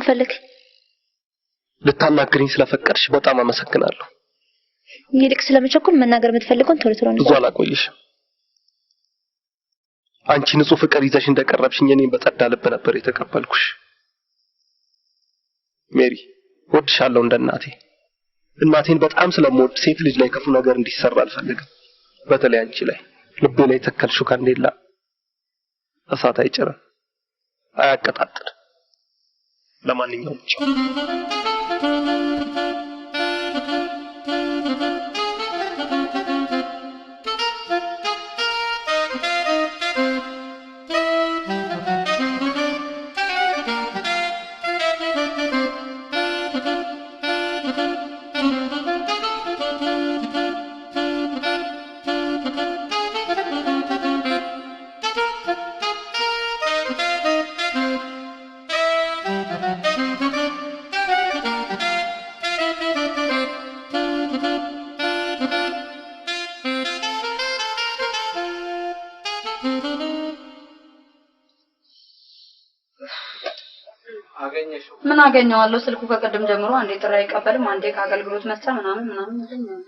ፈልግ ልታናግሪኝ ስለፈቀድሽ በጣም አመሰግናለሁ። ይልቅ ስለመቸኮል መናገር የምትፈልገውን ቶሎ ቶሎ ብዙ አላቆይሽም። አንቺ ንጹህ ፍቅር ይዘሽ እንደቀረብሽኝ እኔም በጸዳ ልብ ነበር የተቀበልኩሽ። ሜሪ ወድሻለሁ እንደ እናቴ። እናቴን በጣም ስለምወድ ሴት ልጅ ላይ ክፉ ነገር እንዲሰራ አልፈልግም። በተለይ አንቺ ላይ ልቤ ላይ ተከልሽው ካንዴላ እሳት አይጭርም፣ አያቀጣጥል። ለማንኛውም አገኘሽው? ምን አገኘዋለሁ? ስልኩ ከቀደም ጀምሮ አንዴ ጥሪ አይቀበልም፣ አንዴ ከአገልግሎት መስጫ ምናምን ይገኛል።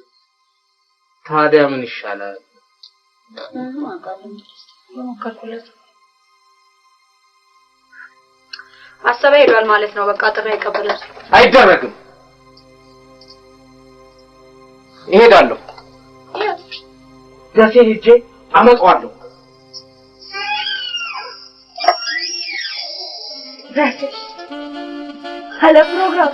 ታዲያ ምን ይሻላል? ሞከርኩለት። አሰበ ሄዷል ማለት ነው። በቃ ጥሪ አይቀበልም። አይደረግም። እሄዳለሁ። ደሴ ሄጄ አመጣዋለሁ። ደሴ ሀለ ፕሮግራም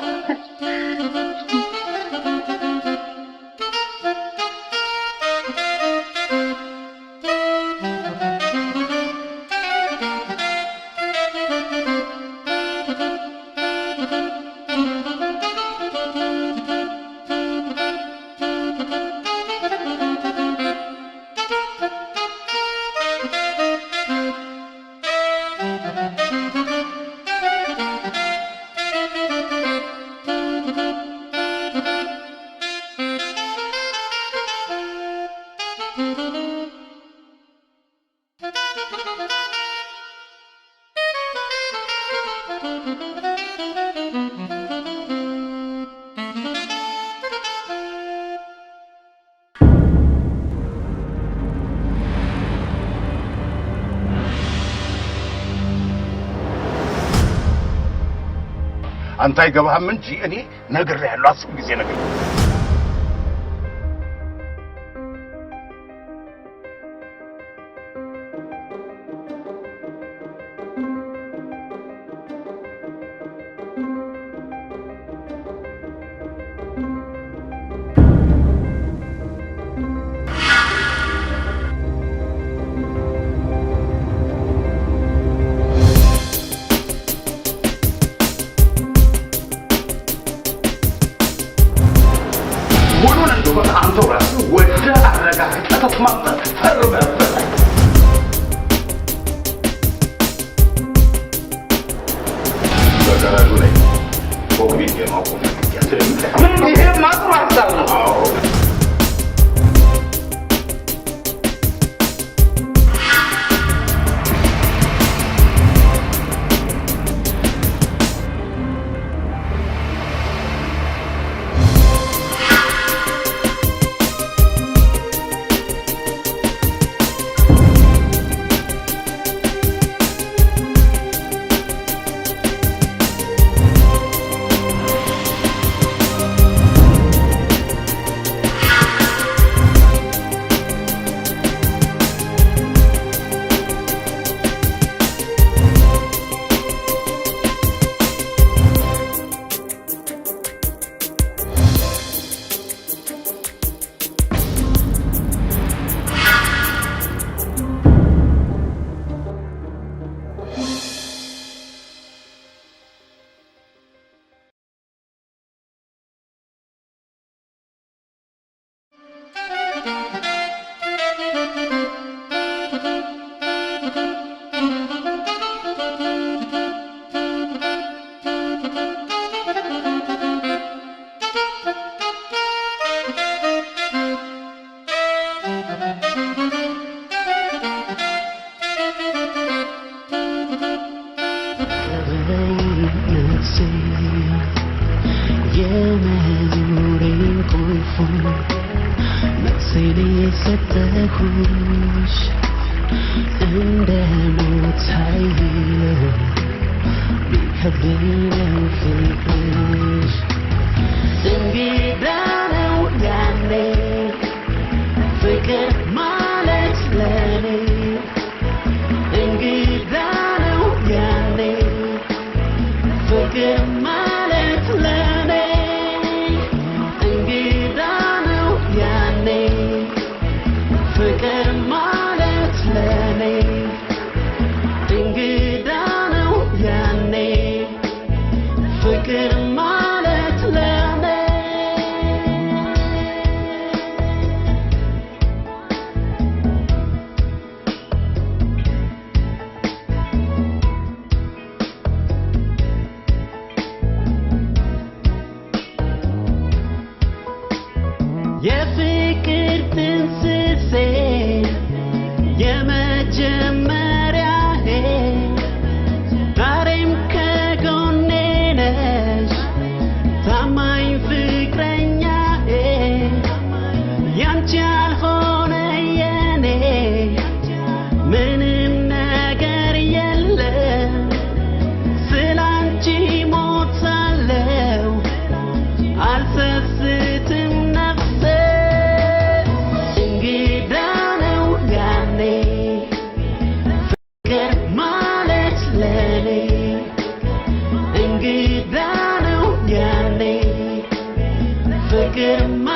አንተ አይገባህም እንጂ እኔ ነግሬሃለሁ 10 ጊዜ ነገር የመጀመሪያዬ ዛሬም ከጎኔ ግርማ